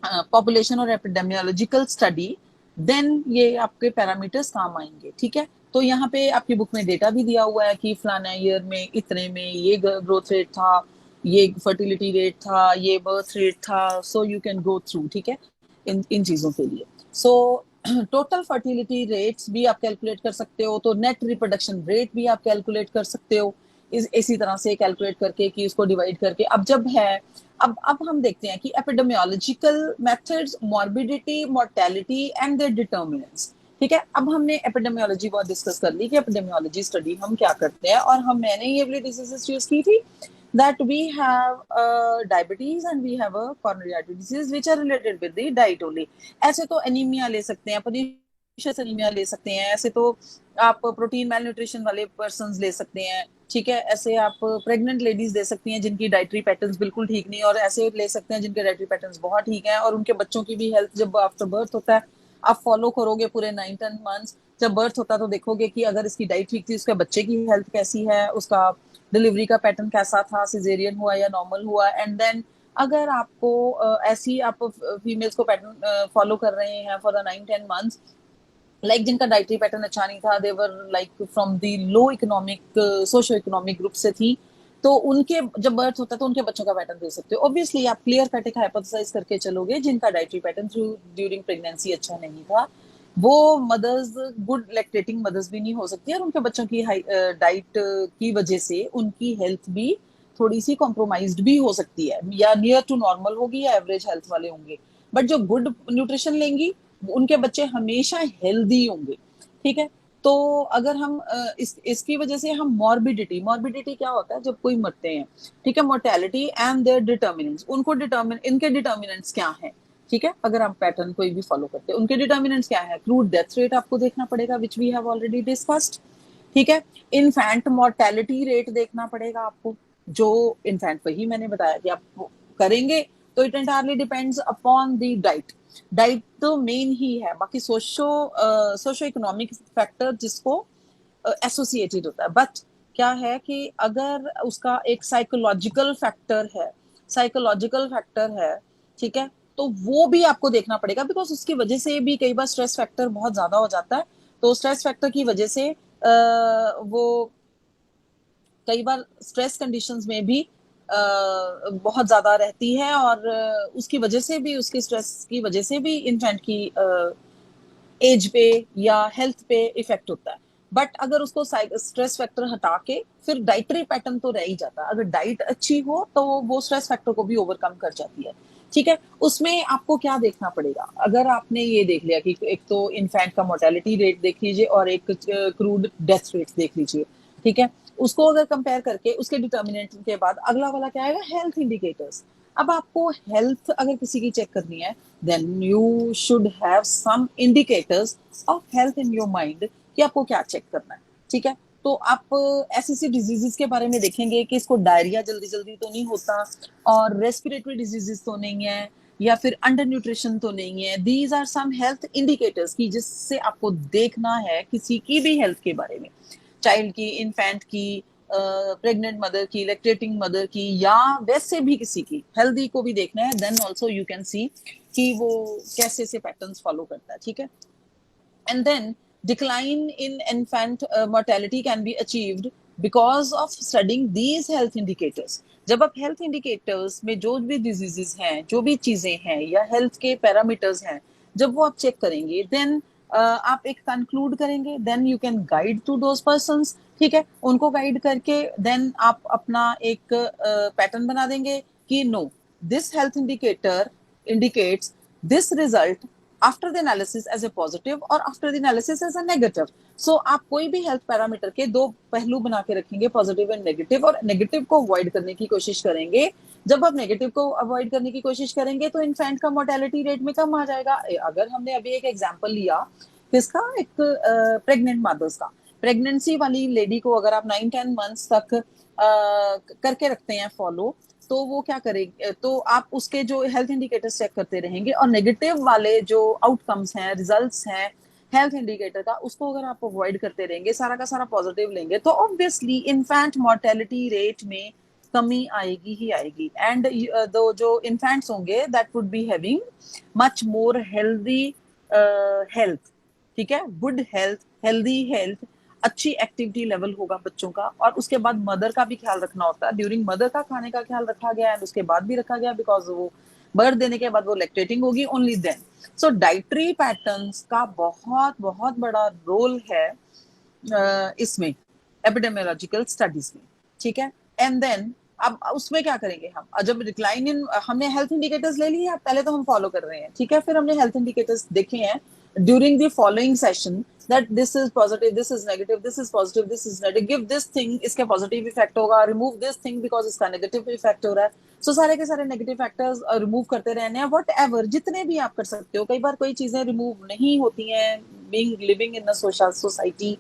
population और एपिडेमियोलॉजिकल स्टडी, देन ये आपके पैरामीटर्स काम आएंगे। ठीक है, तो यहाँ पे आपकी बुक में डेटा भी दिया हुआ है कि फलाना ईयर में इतने में ये ग्रोथ रेट था, ये फर्टिलिटी रेट था, ये बर्थ रेट था, so you can go through. ठीक है, इन इन चीजों के लिए। सो टोटल फर्टिलिटी रेट्स भी आप कैलकुलेट कर सकते हो, तो नेट रिप्रोडक्शन रेट भी आप कैलकुलेट कर सकते हो इसी तरह से कैलकुलेट करके कि उसको डिवाइड करके। अब जब है, अब हम देखते हैं कि epidemiological methods, morbidity, mortality and their determinants. ठीक है, अब हमने एपिडेमियोलॉजी बहुत डिस्कस कर ली कि एपिडेमियोलॉजी स्टडी हम क्या करते हैं, और मैंने ये वाली डिजीजेस चूज की थी that we have diabetes and we have a coronary artery disease which are related with the diet only. ऐसे तो एनीमिया ले सकते हैं, pernicious एनीमिया ले सकते हैं, ऐसे तो आप प्रोटीन मेल न्यूट्रिशन वाले पर्सन ले सकते हैं। ठीक है, ऐसे आप प्रेग्नेंट लेडीज दे सकती हैं जिनकी डाइटरी पैटर्न्स बिल्कुल ठीक नहीं, और ऐसे ले सकते हैं जिनके डाइटरी पैटर्न्स बहुत ठीक हैं, और उनके बच्चों की भी हेल्थ जब आफ्टर बर्थ होता है, आप फॉलो करोगे पूरे 9-10 मंथ्स, जब बर्थ होता है तो देखोगे कि अगर इसकी डाइट ठीक थी, उसके बच्चे की हेल्थ कैसी है, उसका डिलीवरी का पैटर्न कैसा था, सिजेरियन हुआ या नॉर्मल हुआ। एंड देन अगर आपको ऐसी आप फीमेल्स को पैटर्न फॉलो कर रहे हैं फॉर 9-10 मंथ्स, लाइक जिनका डाइटरी पैटर्न अच्छा नहीं था, they were like from the low economic socio economic group से थी, तो उनके जब बर्थ होता है तो उनके बच्चों का पैटर्न दे सकते हो। ऑब्वियसली आप क्लियर कट एक हाइपोथेसाइज करके चलोगे जिनका डाइटरी पैटर्न ड्यूरिंग प्रेगनेंसी अच्छा नहीं था, वो मदर्स गुड लैक्टेटिंग मदर्स भी नहीं हो सकती, और उनके बच्चों की डाइट की वजह से उनकी हेल्थ भी थोड़ी सी कॉम्प्रोमाइज्ड भी हो सकती है, या नियर टू नॉर्मल होगी या एवरेज हेल्थ वाले होंगे। बट जो गुड न्यूट्रिशन लेंगी उनके बच्चे हमेशा हेल्दी होंगे। ठीक है, तो अगर हम इसकी वजह से हम मॉर्बिडिटी क्या होता है जब कोई मरते हैं, ठीक है, मोर्टेलिटी एंड देयर डिटर्मिनेंट्स, इनके डिटर्मिनेंट्स क्या है। ठीक है, अगर आप पैटर्न कोई भी फॉलो करते हैं, उनके डिटर्मिनेंट्स क्या है, क्रूड डेथ रेट आपको देखना पड़ेगा which we have already discussed. ठीक है, इन्फेंट मोर्टेलिटी रेट देखना पड़ेगा आपको, जो इन्फेंट वही मैंने बताया कि आप करेंगे, तो it entirely depends upon the diet तो मेन ही है, बाकी सोशो इकोनॉमिक फैक्टर जिसको एसोसिएटेड होता है। बट क्या है कि अगर उसका एक साइकोलॉजिकल फैक्टर है, ठीक है, तो वो भी आपको देखना पड़ेगा, बिकॉज उसकी वजह से भी कई बार स्ट्रेस फैक्टर बहुत ज्यादा हो जाता है, तो स्ट्रेस फैक्टर की वजह से वो कई बार स्ट्रेस कंडीशंस में भी बहुत ज्यादा रहती है, और उसकी वजह से भी, उसके स्ट्रेस की वजह से भी इन्फेंट की एज पे या हेल्थ पे इफेक्ट होता है। बट अगर उसको स्ट्रेस फैक्टर हटा के फिर डाइटरी पैटर्न तो रह ही जाता है, अगर डाइट अच्छी हो तो वो स्ट्रेस फैक्टर को भी ओवरकम कर जाती है। ठीक है, उसमें आपको क्या देखना पड़ेगा, अगर आपने ये देख लिया कि एक तो इन्फेंट का मोर्टेलिटी रेट देख लीजिए और एक क्रूड डेथ रेट देख लीजिए। ठीक है, उसको अगर कंपेयर करके उसके डिटर्मिनेंट के बाद अगला वाला क्या आएगा, हेल्थ इंडिकेटर्स। अब आपको हेल्थ अगर किसी की चेक करनी है, then you should have some indicators of health in your mind कि आपको क्या चेक करना है। ठीक है, तो आप ऐसी डिजीजेस के बारे में देखेंगे कि इसको डायरिया जल्दी जल्दी तो नहीं होता, और रेस्पिरेटरी डिजीजेस तो नहीं है, या फिर अंडर न्यूट्रिशन तो नहीं है। These are some health indicators की जिससे आपको देखना है किसी की भी हेल्थ के बारे में, चाइल्ड की, इन्फेंट की, प्रेग्नेंट मदर की, लैक्टेटिंग मदर की, या वैसे भी किसी की हेल्दी को भी देखना है। Then also you can see कि वो कैसे से पैटर्न्स फॉलो करता है। ठीक है, and then decline in infant mortality can be achieved because of studying these health indicators. जब आप हेल्थ इंडिकेटर्स में जो भी डिजीजेस हैं, जो भी चीजें हैं या हेल्थ के पैरामीटर्स हैं, जब वो आप चेक करेंगे, देन आप एक कंक्लूड करेंगे, then you can guide to those persons. ठीक है, उनको गाइड करके देन आप अपना एक पैटर्न बना देंगे कि no, this health indicator indicates this result after the analysis as a positive और after the analysis as a negative. So आप कोई भी हेल्थ पैरामीटर के दो पहलू बना के रखेंगे, पॉजिटिव एंड नेगेटिव, और नेगेटिव को अवॉइड करने की कोशिश करेंगे। जब आप नेगेटिव को अवॉइड करने की कोशिश करेंगे तो इन्फेंट का मोर्टेलिटी रेट में कम आ जाएगा। अगर हमने अभी एक एग्जांपल लिया किसका, एक प्रेग्नेंट मदर्स का, प्रेगनेंसी वाली लेडी को अगर आप 9-10 मंथ्स तक करके रखते हैं फॉलो, तो वो क्या करेगी, तो आप उसके जो हेल्थ इंडिकेटर्स चेक करते रहेंगे, और नेगेटिव वाले जो आउटकम्स हैं, रिजल्ट्स हैं, हेल्थ इंडिकेटर का, उसको अगर आप अवॉइड करते रहेंगे, सारा का सारा पॉजिटिव लेंगे, तो ऑब्वियसली इन्फेंट मोर्टेलिटी रेट में कमी आएगी ही आएगी। एंड दो जो इन्फेंट्स होंगे that would be having much more healthy health, ठीक है, गुड हेल्थ, हेल्दी हेल्थ, अच्छी एक्टिविटी लेवल होगा बच्चों का। और उसके बाद मदर का भी ख्याल रखना होता है, ड्यूरिंग मदर का खाने का ख्याल रखा गया एंड उसके बाद भी रखा गया, बिकॉज वो बर्थ देने के बाद वो लैक्टेटिंग होगी ओनली देन। सो डाइटरी पैटर्न्स का बहुत बहुत बड़ा रोल है इसमें, एपिडेमियोलॉजिकल स्टडीज में, ठीक है। एंड देन अब उसमें क्या करेंगे हम, जब डिक्लाइन इन, हमने हेल्थ इंडिकेटर्स ले लिए, पहले तो हम फॉलो कर रहे हैं, ठीक है, फिर हमने हेल्थ इंडिकेटर्स देखे हैं during the following session, that this is positive, this is negative, this is positive, this is negative, give this thing, इसके पॉजिटिव इफेक्ट होगा, रिमूव दिस थिंग बिकॉज इसका नेगेटिव इफेक्ट हो रहा है। सो सारे के सारे नेगेटिव फैक्टर्स रिमूव करते रहने हैं, वट एवर, जितने भी आप कर सकते हो। कई बार कोई चीजें रिमूव नहीं होती हैं, being living in a society,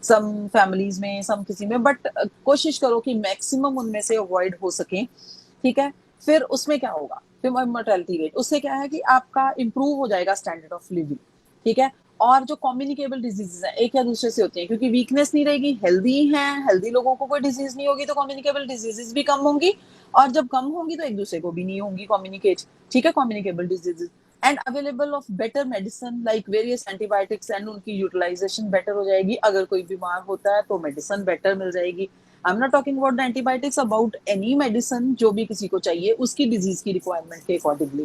some families में, सम किसी में, बट कोशिश करो कि मैक्सिमम उनमें से अवॉइड हो सके, ठीक है। फिर उसमें क्या होगा, फिर मोर्टेलिटी रेट, उससे क्या है कि आपका इंप्रूव हो जाएगा स्टैंडर्ड ऑफ लिविंग, ठीक है। और जो कम्युनिकेबल डिजीजेस हैं एक या दूसरे से होती हैं, क्योंकि वीकनेस नहीं रहेगी, हेल्दी हैं, हेल्दी लोगों को कोई डिजीज नहीं होगी, तो कम्युनिकेबल डिजीजेस भी कम होंगी, और जब कम होंगी तो एक दूसरे को भी नहीं होंगी कम्युनिकेट, ठीक है, communicable diseases. And available of better medicine like various antibiotics, and उनकी यूटिलाइजेशन बेटर हो जाएगी। अगर कोई बीमार होता है तो मेडिसिन बेटर मिल जाएगी। I am not talking about the antibiotics, about any medicine जो भी किसी को चाहिए उसकी डिजीज की रिक्वायरमेंट के अकॉर्डिंगली,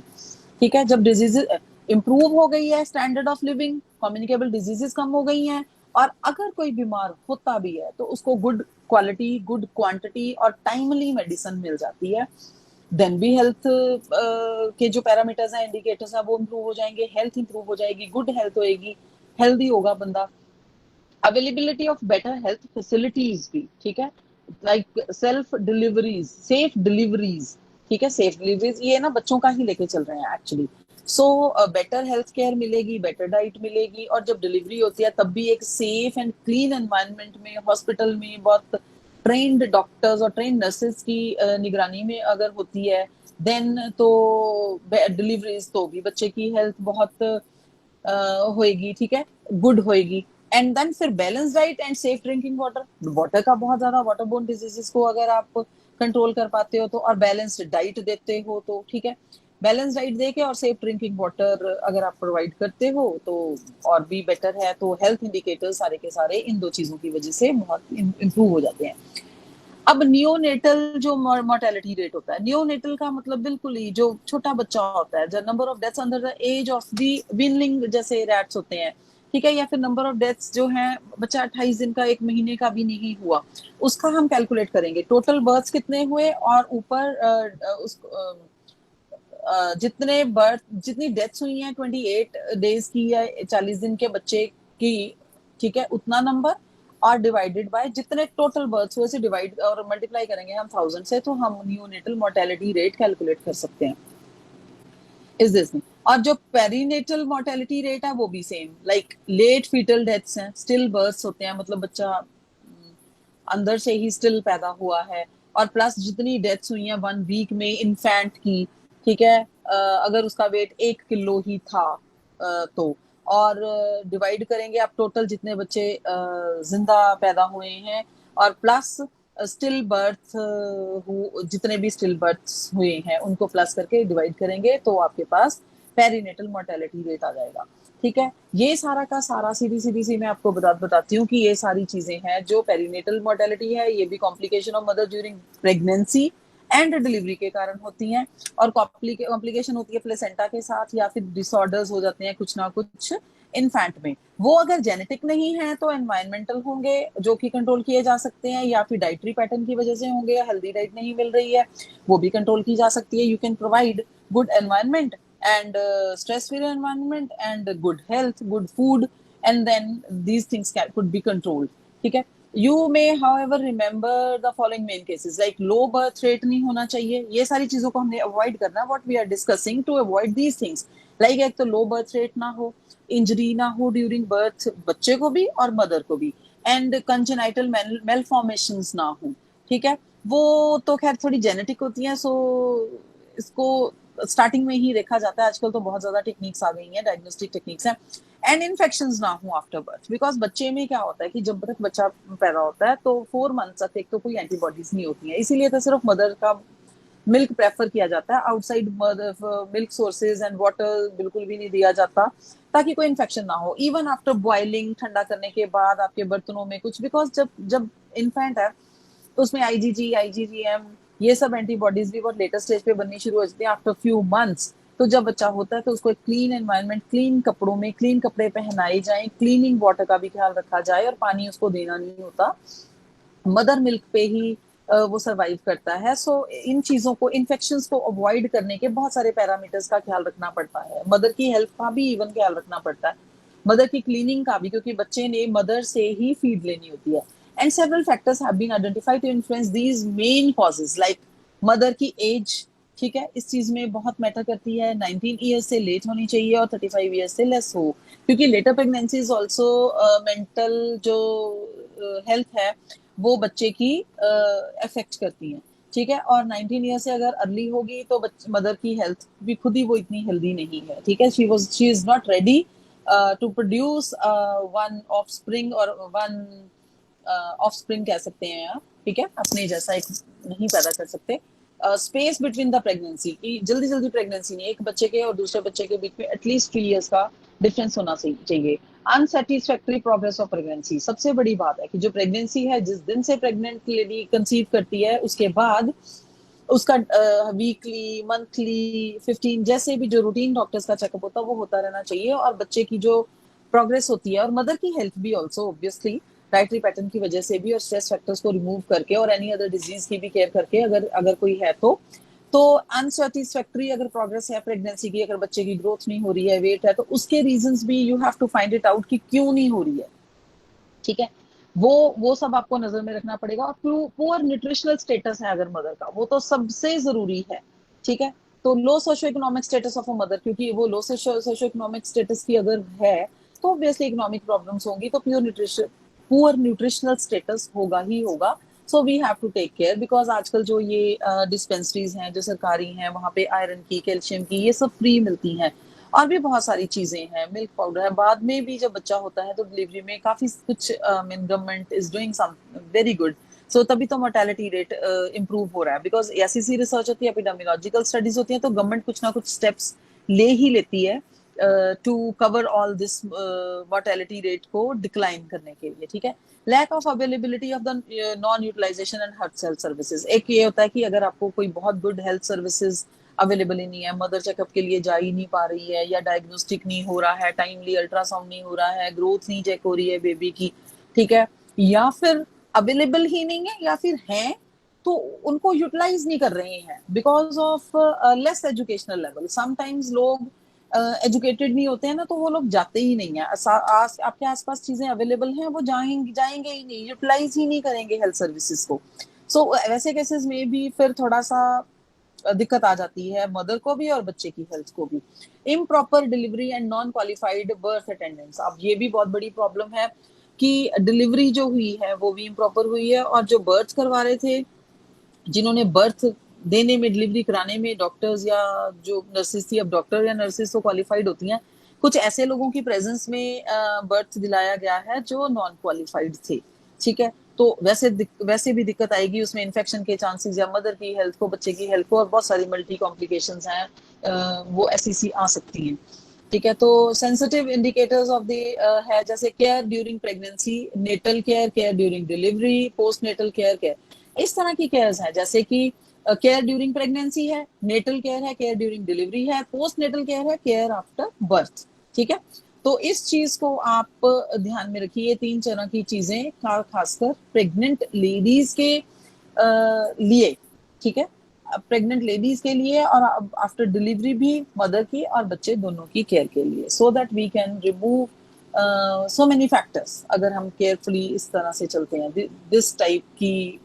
ठीक है। जब डिजीज इंप्रूव हो गई है, standard of living, communicable diseases कम हो गई हैं, और अगर कोई बीमार होता भी है तो उसको गुड क्वालिटी, गुड क्वांटिटी और टाइमली मेडिसिन मिल जाती है, देन भी हेल्थ के जो पैरामीटर्स हैं, इंडिकेटर्स हैं, वो इंप्रूव हो जाएंगे, हेल्थ इंप्रूव हो जाएगी, गुड हेल्थ होएगी, हेल्दी होगा बंदा। Availability of better health facilities भी, ठीक है, like self deliveries, safe deliveries, ठीक है, सेफ डिलीवरीज ये ना बच्चों का ही लेके चल रहे हैं actually. So better health care मिलेगी, बेटर डाइट मिलेगी, और जब डिलीवरी होती है तब भी एक सेफ एंड क्लीन एनवायरनमेंट में, हॉस्पिटल में बहुत ट्रेन्ड डॉक्टर्स और ट्रेन्ड नर्सेज की निगरानी में अगर होती है, देन तो डिलीवरीज तो भी बच्चे की हेल्थ बहुत होएगी, ठीक है, गुड होएगी। एंड देन फिर balance diet and safe drinking water, water का बहुत ज्यादा, वाटर बोर्न डिजीजेस को अगर आप कंट्रोल कर पाते हो तो, और बैलेंस्ड डाइट देते हो तो, ठीक है, बैलेंस डाइट देके और सेफ ड्रिंकिंग वाटर अगर आप प्रोवाइड करते हो तो और भी बेटर है। तो हेल्थ इंडिकेटर्स सारे के सारे इन दो चीजों की वजह से बहुत इंप्रूव हो जाते हैं। अब नियोनेटल जो मोर्टेलिटी रेट होता है, नियोनेटल का मतलब बिल्कुल ही जो छोटा बच्चा होता है, जो number of deaths under the age of the weanling जैसे रैट्स होते हैं, ठीक है, या फिर नंबर ऑफ डेथ्स जो है बच्चा 28 दिन का, एक महीने का भी नहीं हुआ, उसका हम कैलकुलेट करेंगे, टोटल बर्थ्स कितने हुए और ऊपर उस जितने बर्थ, जितनी डेथ्स हुई हैं 28 डेज की या 40 दिन के बच्चे की, ठीक है, उतना नंबर, और डिवाइडेड बाय जितने टोटल बर्थ्स हुए से डिवाइड और मल्टीप्लाई करेंगे हम 1000 से, तो हम न्यूनेटल मोर्टेलिटी रेट कैलकुलेट कर सकते हैं। इज दिस नहीं, और जो पेरीनेटल मोर्टेलिटी रेट है वो भी same, like late foetal deaths हैं, स्टिल बर्थ्स होते हैं, मतलब बच्चा अंदर से ही स्टिल पैदा हुआ है, और प्लस जितनी डेथ्स हुई हैं 1 वीक में इन्फेंट की, ठीक है, अगर उसका वेट 1 किलो ही था तो, और डिवाइड करेंगे आप टोटल जितने बच्चे जिंदा पैदा हुए हैं, और प्लस स्टिल बर्थ जितने भी स्टिल बर्थ हुए हैं उनको प्लस करके डिवाइड करेंगे, तो आपके पास पेरीनेटल मोर्टेलिटी रेट आ जाएगा, ठीक है। ये सारा का सारा सीधी सीधी सी मैं आपको बताती हूँ कि ये सारी चीजें हैं जो पेरीनेटल मोर्टेलिटी है, ये भी complication of mother during pregnancy and delivery के कारण होती हैं, और कॉम्प्लिकेशन होती है प्लेसेंटा के साथ, या फिर डिसऑर्डर्स हो जाते हैं कुछ ना कुछ इन्फेंट में। वो अगर जेनेटिक नहीं है तो एनवायरमेंटल होंगे जो कि कंट्रोल किए जा सकते हैं, या फिर डाइटरी पैटर्न की वजह से होंगे, या हेल्दी डाइट नहीं मिल रही है, वो भी कंट्रोल की जा सकती है। You can provide good environment and stress-free environment and good health, good food, and then these things could be controlled. ठीक है. You may, however, remember the following main cases like low birth rate नहीं होना चाहिए. ये सारी चीजों को हमने avoid करना. What we are discussing to avoid these things. Like एक तो low birth rate ना हो, injury ना हो during birth बच्चे को भी और mother को भी, and congenital malformations ना हो. ठीक है. वो तो खैर थोड़ी जेनेटिक होती हैं, सो इसको स्टार्टिंग में ही देखा जाता है। आजकल तो बहुत ज्यादा टेक्निक्स आ गई हैं, डायग्नोस्टिक टेक्निक्स हैं, एंड इन्फेक्शंस ना हो आफ्टर बर्थ, बिकॉज बच्चे में क्या होता है कि जब तक बच्चा पैदा होता है तो 4 मंथ्स तक एक तो कोई एंटीबॉडीज नहीं होती है, इसीलिए तो सिर्फ मदर का मिल्क प्रेफर किया जाता है, outside milk sources and water बिल्कुल भी नहीं दिया जाता, ताकि कोई इन्फेक्शन ना हो। इवन आफ्टर बॉइलिंग, ठंडा करने के बाद आपके बर्तनों में कुछ, बिकॉज जब जब इन्फेंट है तो उसमें आईजीजी, आईजीजीएम, ये सब एंटीबॉडीज भी बहुत लेटेस्ट स्टेज पे बननी शुरू हो जाती है आफ्टर फ्यू मंथ्स। तो जब बच्चा होता है तो उसको एक क्लीन एनवायरनमेंट, क्लीन कपड़ों में क्लीन कपड़े पहनाए जाएं, क्लीनिंग वाटर का भी ख्याल रखा जाए, और पानी उसको देना नहीं होता, मदर मिल्क पे ही वो सरवाइव करता है। सो इन चीजों को, इन्फेक्शंस को अवॉइड करने के बहुत सारे पैरामीटर्स का ख्याल रखना पड़ता है, मदर की हेल्थ का भी इवन ख्याल रखना पड़ता है, मदर की क्लीनिंग का भी, क्योंकि बच्चे ने मदर से ही फीड लेनी होती है। And several factors have been identified to influence these main causes, like mother की एज, ठीक है, इस चीज में बहुत मैटर करती है, 19 ईयर्स से लेट होनी चाहिए और 35 ईयर्स से लेस हो, क्योंकि later pregnancy is also mental जो हेल्थ है वो बच्चे की अफेक्ट करती हैं, ठीक है। और 19 ईयर से अगर अर्ली होगी तो मदर की हेल्थ भी खुद ही वो इतनी हेल्दी नहीं है, ठीक है, she is not ready to produce one offspring, और वन ऑफ स्प्रिंग कह सकते हैं आप, ठीक है, अपने जैसा एक नहीं पैदा कर सकते। स्पेस बिटवीन द प्रेगनेंसी की, जल्दी जल्दी प्रेगनेंसी नहीं, एक बच्चे के और दूसरे बच्चे के बीच में एटलीस्ट 3 इयर्स का डिफरेंस होना चाहिए। अनसेटिस्फैक्टरी प्रोग्रेस ऑफ प्रेगनेंसी, सबसे बड़ी बात है कि जो प्रेगनेंसी है, जिस दिन से प्रेग्नेंट लेडी कंसीव करती है उसके बाद उसका वीकली, मंथली, 15 जैसे भी जो रूटीन डॉक्टर्स का चेकअप होता है वो होता रहना चाहिए, और बच्चे की जो प्रोग्रेस होती है, और मदर की हेल्थ भी ऑल्सो ऑब्वियसली डाइटरी पैटर्न की वजह से भी, और स्ट्रेस फैक्टर्स को रिमूव करके, और एनी अदर डिजीज की भी केयर करके, अगर अगर कोई है तो अनसेटिस्फैक्टरी अगर प्रोग्रेस है प्रेगनेंसी की, अगर बच्चे की ग्रोथ नहीं हो रही है, वेट है, तो उसके रीजंस भी you have to find it out कि क्यों नहीं हो रही है, ठीक है, वो सब आपको नजर में रखना पड़ेगा। और पुअर न्यूट्रिशनल स्टेटस है अगर मदर का, वो तो सबसे जरूरी है, ठीक है। तो लो socio economic status of a mother, क्योंकि वो लो सोशो इकोनॉमिक स्टेटस की अगर है तो ऑब्वियसली इकोनॉमिक प्रॉब्लम्स होंगी, तो पुअर न्यूट्रिशनल स्टेटस होगा ही होगा। So we have to take care, because आजकल जो ये डिस्पेंसरीज हैं जो सरकारी हैं, वहां पे आयरन की, कैल्शियम की, ये सब फ्री मिलती हैं, और भी बहुत सारी चीजें हैं, मिल्क पाउडर है। बाद में भी जब बच्चा होता है तो डिलीवरी में काफी कुछ government is doing some very good, so तभी तो मोर्टेलिटी रेट इंप्रूव हो रहा है, बिकॉज ऐसी रिसर्च होती है, एपिडेमियोलॉजिकल स्टडीज होती हैं, तो गवर्नमेंट कुछ ना कुछ स्टेप्स ले ही लेती है to cover all this mortality rate को डिक्लाइन करने के लिए, ठीक है। Lack of availability of the non utilization and health services, एक ये होता है कि अगर आपको कोई बहुत गुड हेल्थ सर्विसेज अवेलेबल ही नहीं है, मदर चेकअप के लिए जा ही नहीं पा रही है, या डायग्नोस्टिक नहीं हो रहा है, टाइमली अल्ट्रासाउंड नहीं हो रहा है, ग्रोथ नहीं चेक हो रही है बेबी की, ठीक है, या फिर अवेलेबल ही नहीं है, या फिर है तो उनको यूटिलाइज नहीं कर रहे हैं because of less educational level. Sometimes लोग एजुकेटेड नहीं होते हैं ना, तो वो लोग जाते ही नहीं है, आपके आसपास चीजें अवेलेबल हैं, वो जाएंगे ही नहीं, यूटिलाइज ही नहीं करेंगे हेल्थ सर्विसेज को। सो वैसे केसेस में भी फिर थोड़ा सा दिक्कत आ जाती है मदर को भी और बच्चे की हेल्थ को भी। Improper delivery and non qualified birth attendance, अब ये भी बहुत बड़ी प्रॉब्लम है कि डिलीवरी जो हुई है वो भी इम्प्रॉपर हुई है, और जो बर्थ करवा रहे थे, जिन्होंने बर्थ देने में, डिलीवरी कराने में डॉक्टर्स या जो नर्सेस थी, अब डॉक्टर या नर्सेस तो क्वालिफाइड होती हैं, कुछ ऐसे लोगों की प्रेजेंस में बर्थ दिलाया गया है जो नॉन क्वालिफाइड थे, ठीक है। तो वैसे भी दिक्कत आएगी उसमें, इन्फेक्शन के चांसेस, या मदर की हेल्थ को, बच्चे की हेल्थ को, और बहुत सारी मल्टी कॉम्प्लिकेशंस हैं, वो ऐसी आ सकती हैं, ठीक है। तो सेंसिटिव इंडिकेटर्स ऑफ द है जैसे care during pregnancy, natal care, care during delivery, post natal care, care, इस तरह की केयर्स है, जैसे कि केयर ड्यूरिंग प्रेगनेंसी है, नेटल केयर है, केयर ड्यूरिंग डिलीवरी है, पोस्ट नेटल केयर है, केयर आफ्टर बर्थ, ठीक है। तो इस चीज को आप ध्यान में रखिए, 3 तरह की चीजें खासकर प्रेग्नेंट लेडीज के लिए, ठीक है, प्रेग्नेंट लेडीज के लिए, और आफ्टर डिलीवरी भी मदर की और बच्चे दोनों की केयर के लिए, so that we can remove so many factors, अगर हम केयरफुली इस तरह से चलते हैं, दिस टाइप की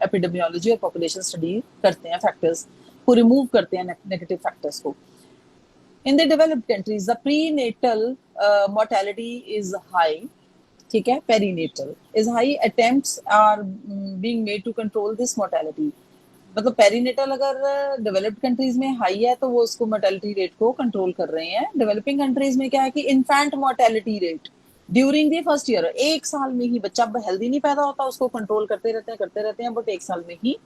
एपिडेमियोलॉजी और पॉपुलेशन स्टडी करते हैं, फैक्टर्स को रिमूव करते हैं, नेगेटिव फैक्टर्स को। In the developed countries the prenatal mortality is high, ठीक है, perinatal is high, attempts are being made to control this mortality. मतलब पेरीनेटल अगर डेवलप्ड कंट्रीज में हाई है तो वो उसको मोर्टेलिटी रेट को कंट्रोल कर रहे हैं। डेवलपिंग कंट्रीज में क्या है कि infant mortality rate during the first year, 1 साल में ही बच्चा हेल्दी नहीं पैदा होता, उसको कंट्रोल करते रहते हैं, बट 1 साल में ही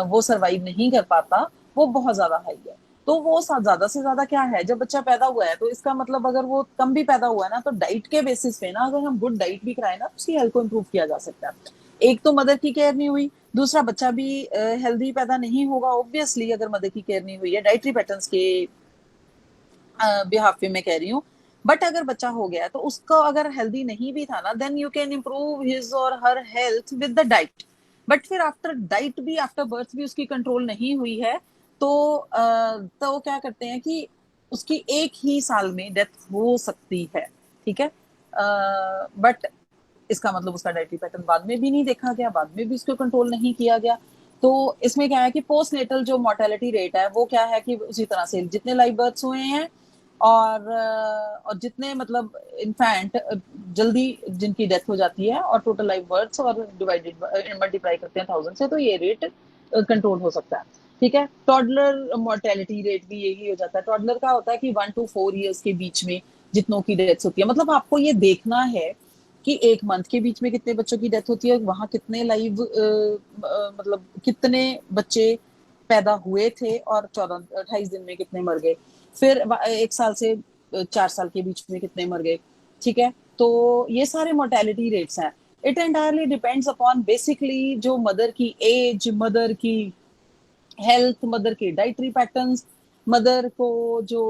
वो सरवाइव नहीं कर पाता, वो बहुत ज्यादा हाई है। तो वो ज्यादा से ज्यादा क्या है, जब बच्चा पैदा हुआ है तो इसका मतलब अगर वो कम भी पैदा हुआ है ना, तो डाइट के बेसिस पे ना, अगर हम गुड डाइट भी कराए ना, तो उसकी हेल्थ को इम्प्रूव किया जा सकता है। एक तो मदर की केयर नहीं हुई, दूसरा बच्चा भी हेल्दी पैदा नहीं होगा ऑब्वियसली, अगर मदर की केयर नहीं हुई है, डाइटरी पैटर्न्स के बिहाफ पे मैं कह रही हूँ। बट अगर बच्चा हो गया तो उसको अगर हेल्दी नहीं भी था ना, then you can improve his और her health with the diet. But फिर आफ्टर डाइट भी, आफ्टर बर्थ भी उसकी कंट्रोल नहीं हुई है, तो क्या करते हैं कि उसकी 1 ही साल में डेथ हो सकती है। ठीक है, बट इसका मतलब उसका डाइटरी पैटर्न बाद में भी नहीं देखा गया, बाद में भी उसको कंट्रोल नहीं किया गया। तो इसमें क्या है कि पोस्ट नेटल जो मोर्टेलिटी रेट है वो क्या है कि उसी तरह से जितने लाइव बर्थ्स हुए हैं और जितने मतलब इनफैंट जल्दी जिनकी डेथ हो जाती है, और टोटल लाइव बर्थ्स और डिवाइडेड मल्टीप्लाई करते हैं 1000 से, तो ये रेट कंट्रोल हो सकता है। ठीक है, टॉडलर मोर्टेलिटी रेट भी यही हो जाता है। टॉडलर का होता है कि 1 to 4 ईयर्स के बीच में जितनों की डेथ होती है। मतलब आपको ये देखना है कि 1 मंथ के बीच में कितने बच्चों की डेथ होती है, वहां कितने लाइव मतलब कितने बच्चे पैदा हुए थे और 14-28 दिन में कितने मर गए, फिर 1 साल से 4 साल के बीच में कितने मर गए। ठीक है, तो ये सारे मोर्टेलिटी रेट्स हैं। It entirely depends upon basically जो मदर की एज, मदर की हेल्थ, मदर के डाइटरी पैटर्न्स, मदर को जो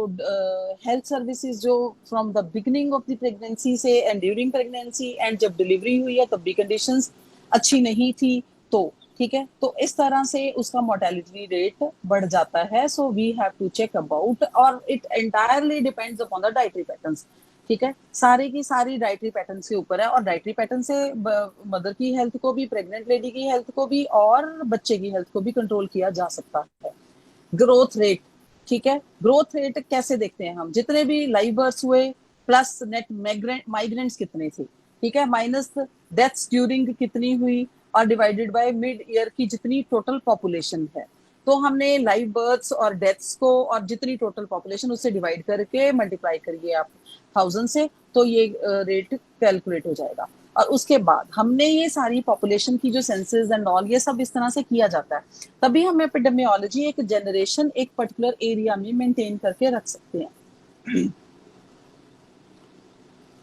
हेल्थ सर्विसेज जो from the beginning of the pregnancy से एंड ड्यूरिंग प्रेगनेंसी एंड जब डिलीवरी हुई है तब भी कंडीशंस अच्छी नहीं थी, तो ठीक है, तो इस तरह से उसका मोर्टेलिटी रेट बढ़ जाता है। So we have to check about, और it entirely depends upon the dietary patterns. ठीक है, सारी की सारी डाइटरी पैटर्न के ऊपर है, और डाइटरी पैटर्न से मदर की हेल्थ को भी, प्रेग्नेंट लेडी की हेल्थ को भी और बच्चे की हेल्थ को भी कंट्रोल किया जा सकता है। ग्रोथ रेट, ठीक है, ग्रोथ रेट कैसे देखते हैं हम, जितने भी लाइव बर्थ हुए प्लस नेट माइग्रेंट्स कितने थे, ठीक है, माइनस डेथ्स ड्यूरिंग कितनी हुई, और डिवाइडेड बाय मिड ईयर की जितनी टोटल पॉपुलेशन है। तो हमने लाइव बर्थ्स और डेथ्स को और जितनी टोटल पॉपुलेशन उससे डिवाइड करके मल्टीप्लाई करिए आप 1000 से, तो ये रेट कैलकुलेट हो जाएगा। और उसके बाद हमने ये सारी पॉपुलेशन की जो सेंसेस एंड ऑल ये सब इस तरह से किया जाता है, तभी हम एपिडेमियोलॉजी एक जनरेशन एक पर्टिकुलर एरिया में मेंटेन करके रख सकते हैं।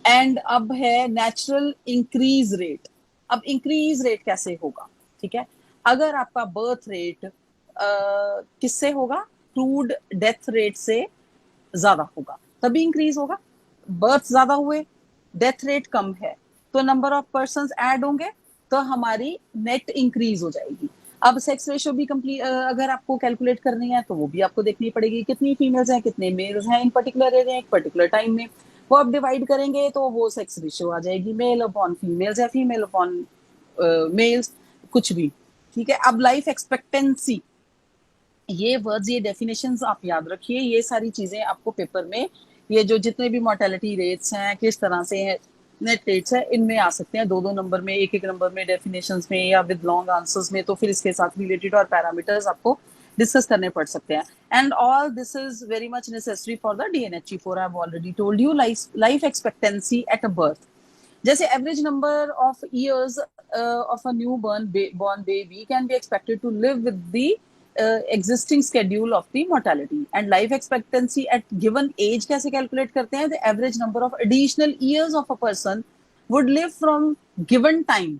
एंड अब है नेचुरल इंक्रीज रेट। अब इंक्रीज रेट कैसे होगा, ठीक है, अगर आपका बर्थ रेट किससे होगा, क्रूड डेथ रेट से ज्यादा होगा तभी इंक्रीज होगा। बर्थ ज्यादा हुए, डेथ रेट कम है, तो नंबर ऑफ पर्सन ऐड होंगे, तो हमारी नेट इंक्रीज हो जाएगी। अब सेक्स रेशियो भी कंप्लीट अगर आपको कैलकुलेट करनी है तो वो भी आपको देखनी पड़ेगी, कितनी फीमेल्स हैं कितने मेल्स हैं इन पर्टिकुलर एरिया एक पर्टिकुलर टाइम में, वो आप डिवाइड करेंगे तो वो सेक्स रेशियो आ जाएगी, मेल अपॉन फीमेल्स या फीमेल अपॉन मेल्स, कुछ भी। ठीक है, अब लाइफ एक्सपेक्टेंसी, ये वर्ड्स, ये डेफिनेशंस आप याद रखिए, ये सारी चीजें आपको पेपर में, ये जो जितने भी मोर्टेलिटी रेट्स हैं किस तरह से है, नेट रेट्स है, इनमें आ सकते हैं 2-2 नंबर में, एक नंबर में, डेफिनेशंस में या विद लॉन्ग आंसर्स में, तो फिर इसके साथ रिलेटेड और पैरामीटर्स आपको डिस्कस करने पड़ सकते हैं। And all this is very much necessary for the DNHE4। I have already told you life expectancy at a birth, जैसे average number of years of a new born baby can be expected to live with the existing schedule of the mortality, and life expectancy at given age कैसे calculate करते हैं, the average number of additional years of a person would live from given time।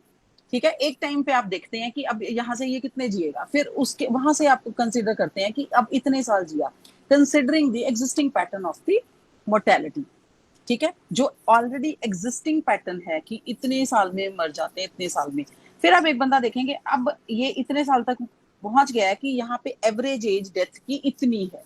ठीक है, एक time पे आप देखते हैं कि अब यहाँ से ये कितने जिएगा, फिर उसके वहां से आप कंसिडर करते हैं कि अब इतने साल जिया, considering the existing pattern of the mortality. ठीक है, जो ऑलरेडी एग्जिस्टिंग पैटर्न है कि इतने साल में मर जाते हैं, इतने साल में, फिर आप एक बंदा देखेंगे अब ये इतने साल तक पहुंच गया है कि यहाँ पे एवरेज एज डेथ की इतनी है,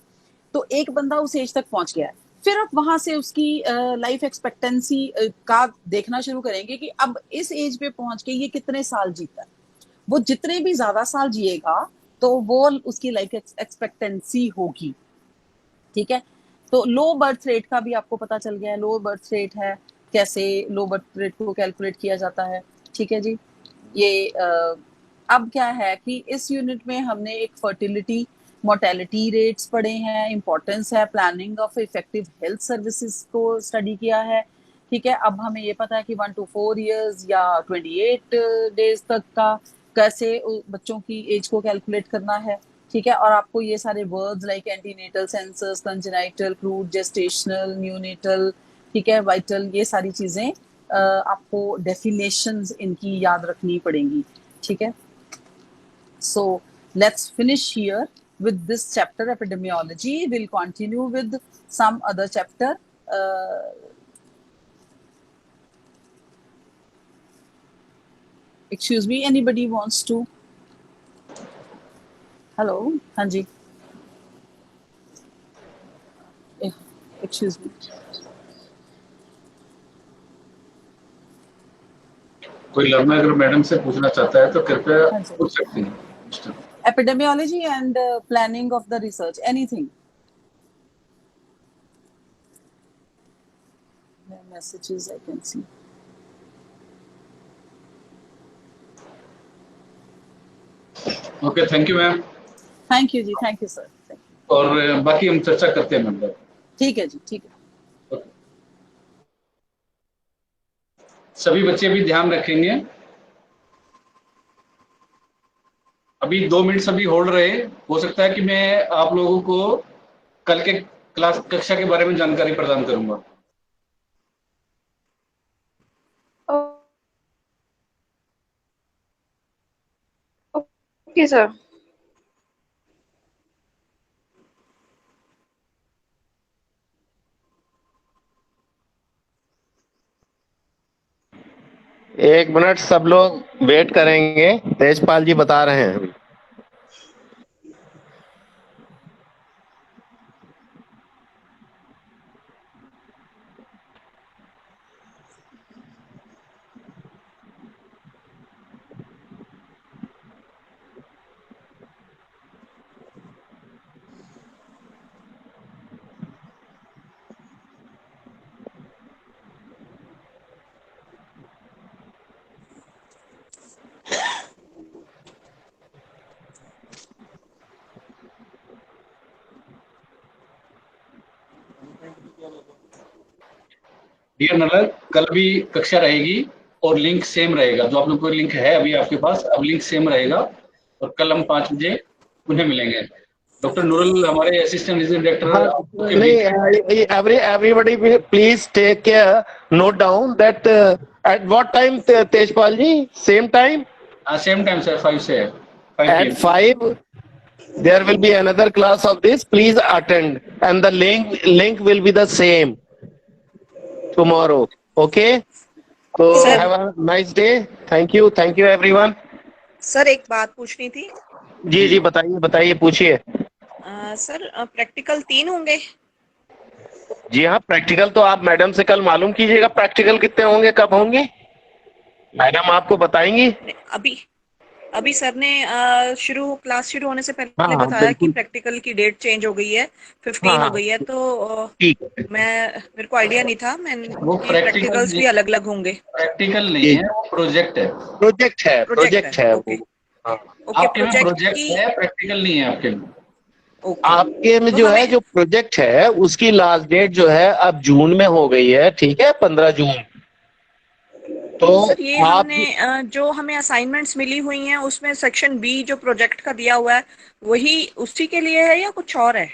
तो एक बंदा उस एज तक पहुंच गया है, फिर आप वहां से उसकी लाइफ एक्सपेक्टेंसी का देखना शुरू करेंगे कि अब इस एज पे पहुंच के ये कितने साल जीता है। वो जितने भी ज्यादा साल जिएगा तो वो उसकी लाइफ एक्सपेक्टेंसी होगी। ठीक है, तो लो बर्थ रेट का भी आपको पता चल गया है, लो बर्थ रेट है, कैसे लो बर्थ रेट को कैलकुलेट किया जाता है। ठीक है जी, ये अब क्या है कि इस यूनिट में हमने एक फर्टिलिटी मोर्टेलिटी रेट्स पढ़े हैं, इंपॉर्टेंस है planning of effective health services को स्टडी किया है। ठीक है, अब हमें ये पता है कि 1 to 4 years या 28 days तक का कैसे बच्चों की एज को कैलकुलेट करना है। ठीक है, और आपको ये सारे words like antenatal census, congenital, crude, gestational, neonatal, ठीक है, वाइटल, ये सारी चीजें आपको डेफिनेशंस इनकी याद रखनी पड़ेंगी। ठीक है, so let's finish here with this chapter epidemiology. We'll continue with some other chapter. Excuse me, anybody wants to? Hello, Hanji. Excuse me. कोई लर्नर अगर मैडम से पूछना चाहता है तो कृपया पूछ सकती हैं। Epidemiology and planning of the research, anything. Messages I can see. Okay, thank you ma'am. Thank you ji, thank you sir, thank you. और बाकी हम चर्चा करते हैं मैम। ठीक है जी, ठीक है। सभी बच्चे भी ध्यान रखेंगे। अभी 2 मिनट सभी होल्ड रहे, हो सकता है कि मैं आप लोगों को कल के क्लास कक्षा के बारे में जानकारी प्रदान करूंगा। Okay sir. एक मिनट सब लोग वेट करेंगे, तेजपाल जी बता रहे हैं। डियर नलर, कल भी कक्षा रहेगी और लिंक सेम रहेगा। जो आप लोग को लिंक है अभी आपके पास, अब लिंक सेम रहेगा और कल हम 5 बजे उन्हें मिलेंगे। डॉक्टर नूरुल हमारे असिस्टेंट डायरेक्टर। नहीं, everybody please take care, note down that at what time, Tejpal ji? Same time? Same time sir, 5 से 5 At 5 there will be another class of this. Please attend, and the link will be the same tomorrow. Okay? So have a nice day. Thank you everyone. Sir एक बात पूछनी थी। जी बताइए पूछिए। Sir practical 3 होंगे? जी हाँ, practical तो आप मैडम से कल मालूम कीजिएगा, प्रैक्टिकल कितने होंगे, कब होंगे, मैडम आपको बताएंगी। अभी सर ने क्लास शुरू होने से पहले हाँ, बताया कि बिल्कुल। प्रैक्टिकल की डेट चेंज हो गई है, 15 हो गई है, तो ठीक। मेरे को आइडिया नहीं था वो प्रैक्टिकल्स भी अलग अलग होंगे। प्रैक्टिकल नहीं है, वो प्रोजेक्ट है। प्रोजेक्ट है ओके। हाँ। आपके में प्रोजेक्ट है, प्रैक्टिकल नहीं है आपके में। आपके में तो जो है, जो प्रोजेक्ट है उसकी लास्ट डेट जो है अब जून में हो गई है। ठीक है, 15 जून। तो सर ये आप हमने जो हमें असाइनमेंट्स मिली हुई हैं उसमें सेक्शन बी जो प्रोजेक्ट का दिया हुआ है वही उसी के लिए है या कुछ और है?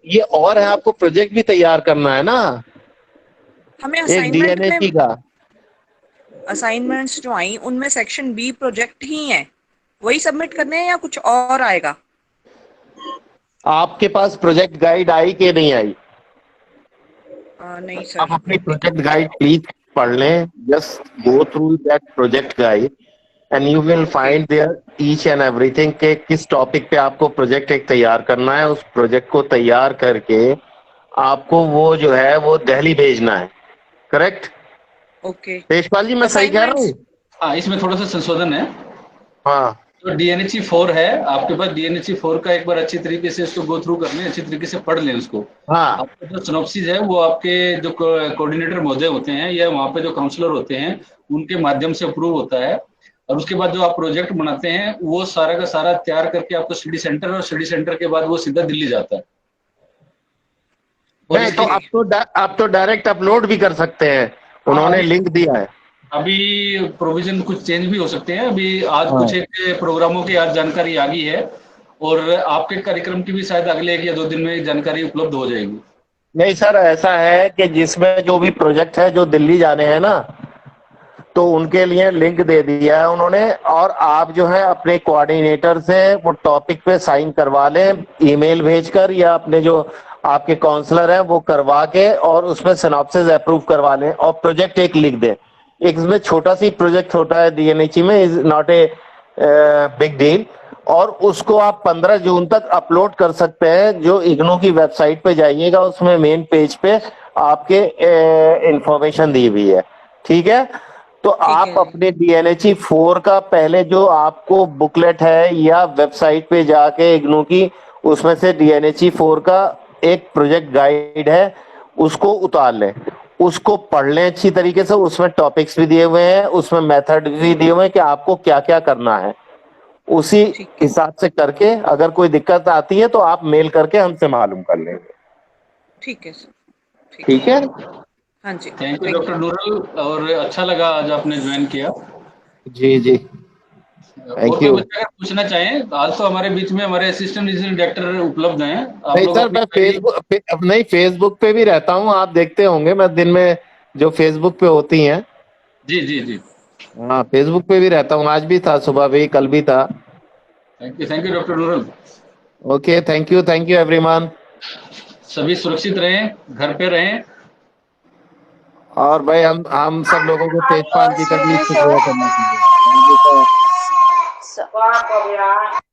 ये और है, आपको प्रोजेक्ट भी तैयार करना है ना, हमें एक असाइनमेंट डीएनएसी में का। असाइनमेंट्स जो आई उनमें सेक्शन बी प्रोजेक्ट ही है, वही सबमिट करने हैं या कुछ और आएगा? आपके पास प्रोजेक्ट गाइड आई कि नहीं आई? नहीं आप सर। अपनी प्रोजेक्ट गाइड प्लीज पढ़ लें, just go through that project guide and you will find there each and everything के किस टॉपिक पे आपको प्रोजेक्ट एक तैयार करना है। उस प्रोजेक्ट को तैयार करके आपको वो जो है वो दिल्ली भेजना है। करेक्ट ओके तेजपाल जी, मैं सही कह रहा हूँ? हाँ, इसमें थोड़ा सा संशोधन है। हाँ, तो डीएनएचई 4 है आपके पास, डीएनएचई 4 का एक बार अच्छी तरीके से इसको गो थ्रू कर लें, अच्छी तरीके से पढ़ लें उसको। हाँ, आपका जो सिनॉप्सिस है वो आपके जो कोऑर्डिनेटर महोदय होते हैं या वहाँ पे जो काउंसलर होते हैं उनके माध्यम से अप्रूव होता है। और उसके बाद जो आप प्रोजेक्ट बनाते हैं वो सारा का सारा तैयार करके आपको स्टडी सेंटर, और स्टडी सेंटर के बाद वो सीधा दिल्ली जाता है। और नहीं तो इसकी आप तो डायरेक्ट अपलोड भी कर सकते हैं, उन्होंने लिंक दिया है। अभी प्रोविजन कुछ चेंज भी हो सकते हैं। अभी आज हाँ। कुछ एक प्रोग्रामों की आज जानकारी आ गई है, और आपके कार्यक्रम की भी शायद अगले 1 या 2 दिन में जानकारी उपलब्ध हो जाएगी। नहीं सर, ऐसा है कि जिसमें जो भी प्रोजेक्ट है जो दिल्ली जाने हैं ना, तो उनके लिए लिंक दे दिया है उन्होंने, और आप जो है अपने कोऑर्डिनेटर से वो टॉपिक पे साइन करवा लें ईमेल भेजकर, या अपने जो आपके काउंसलर हैं वो करवा के, और उसमें सिनॉप्सिस अप्रूव करवा लें और प्रोजेक्ट एक लिख दें। एक इसमें छोटा सी प्रोजेक्ट होता है डीएनएचई में, is not a big deal, और उसको आप 15 जून तक अपलोड कर सकते हैं। जो इग्नू की वेबसाइट पे जाइएगा, उसमें मेन पेज पे आपके इंफॉर्मेशन दी हुई है, ठीक है। तो आप अपने डीएनएचई 4 का पहले जो आपको बुकलेट है या वेबसाइट पे जाके इग्नू की, उसमें से डीएनएचई 4 का एक प्रोजेक्ट गाइड है, उसको उतार लें, उसको पढ़ लें अच्छी तरीके से। उसमें टॉपिक्स भी दिए हुए हैं, उसमें मेथड भी दिए हुए हैं कि आपको क्या क्या करना है। उसी हिसाब से करके अगर कोई दिक्कत आती है तो आप मेल करके हमसे मालूम कर लेंगे। ठीक है सर। ठीक है, हाँ जी, थैंक यू डॉक्टर नूरल, और अच्छा लगा आज आपने ज्वाइन किया। जी जी, और थैंक कोई यू। बच्चा अगर पूछना चाहें, आज तो हमारे बीच में हमारे असिस्टेंट डायरेक्टर उपलब्ध हैं। आप नहीं लोग सर, अपनी मैं फेसबुक पे भी रहता हूँ, आप देखते होंगे मैं दिन में जो फेसबुक पे होती हैं। जी जी जी, हाँ, फेसबुक पे भी रहता हूँ, आज भी था, सुबह भी, कल भी था। Thank you doctor नूरल। Okay, thank you everyone. सभी सुरक्षित रहें, घर पे रहें। और भाई हम सब लोगों को तेजपाल जी का भी शुक्रिया करना चाहिए। Thank you sir.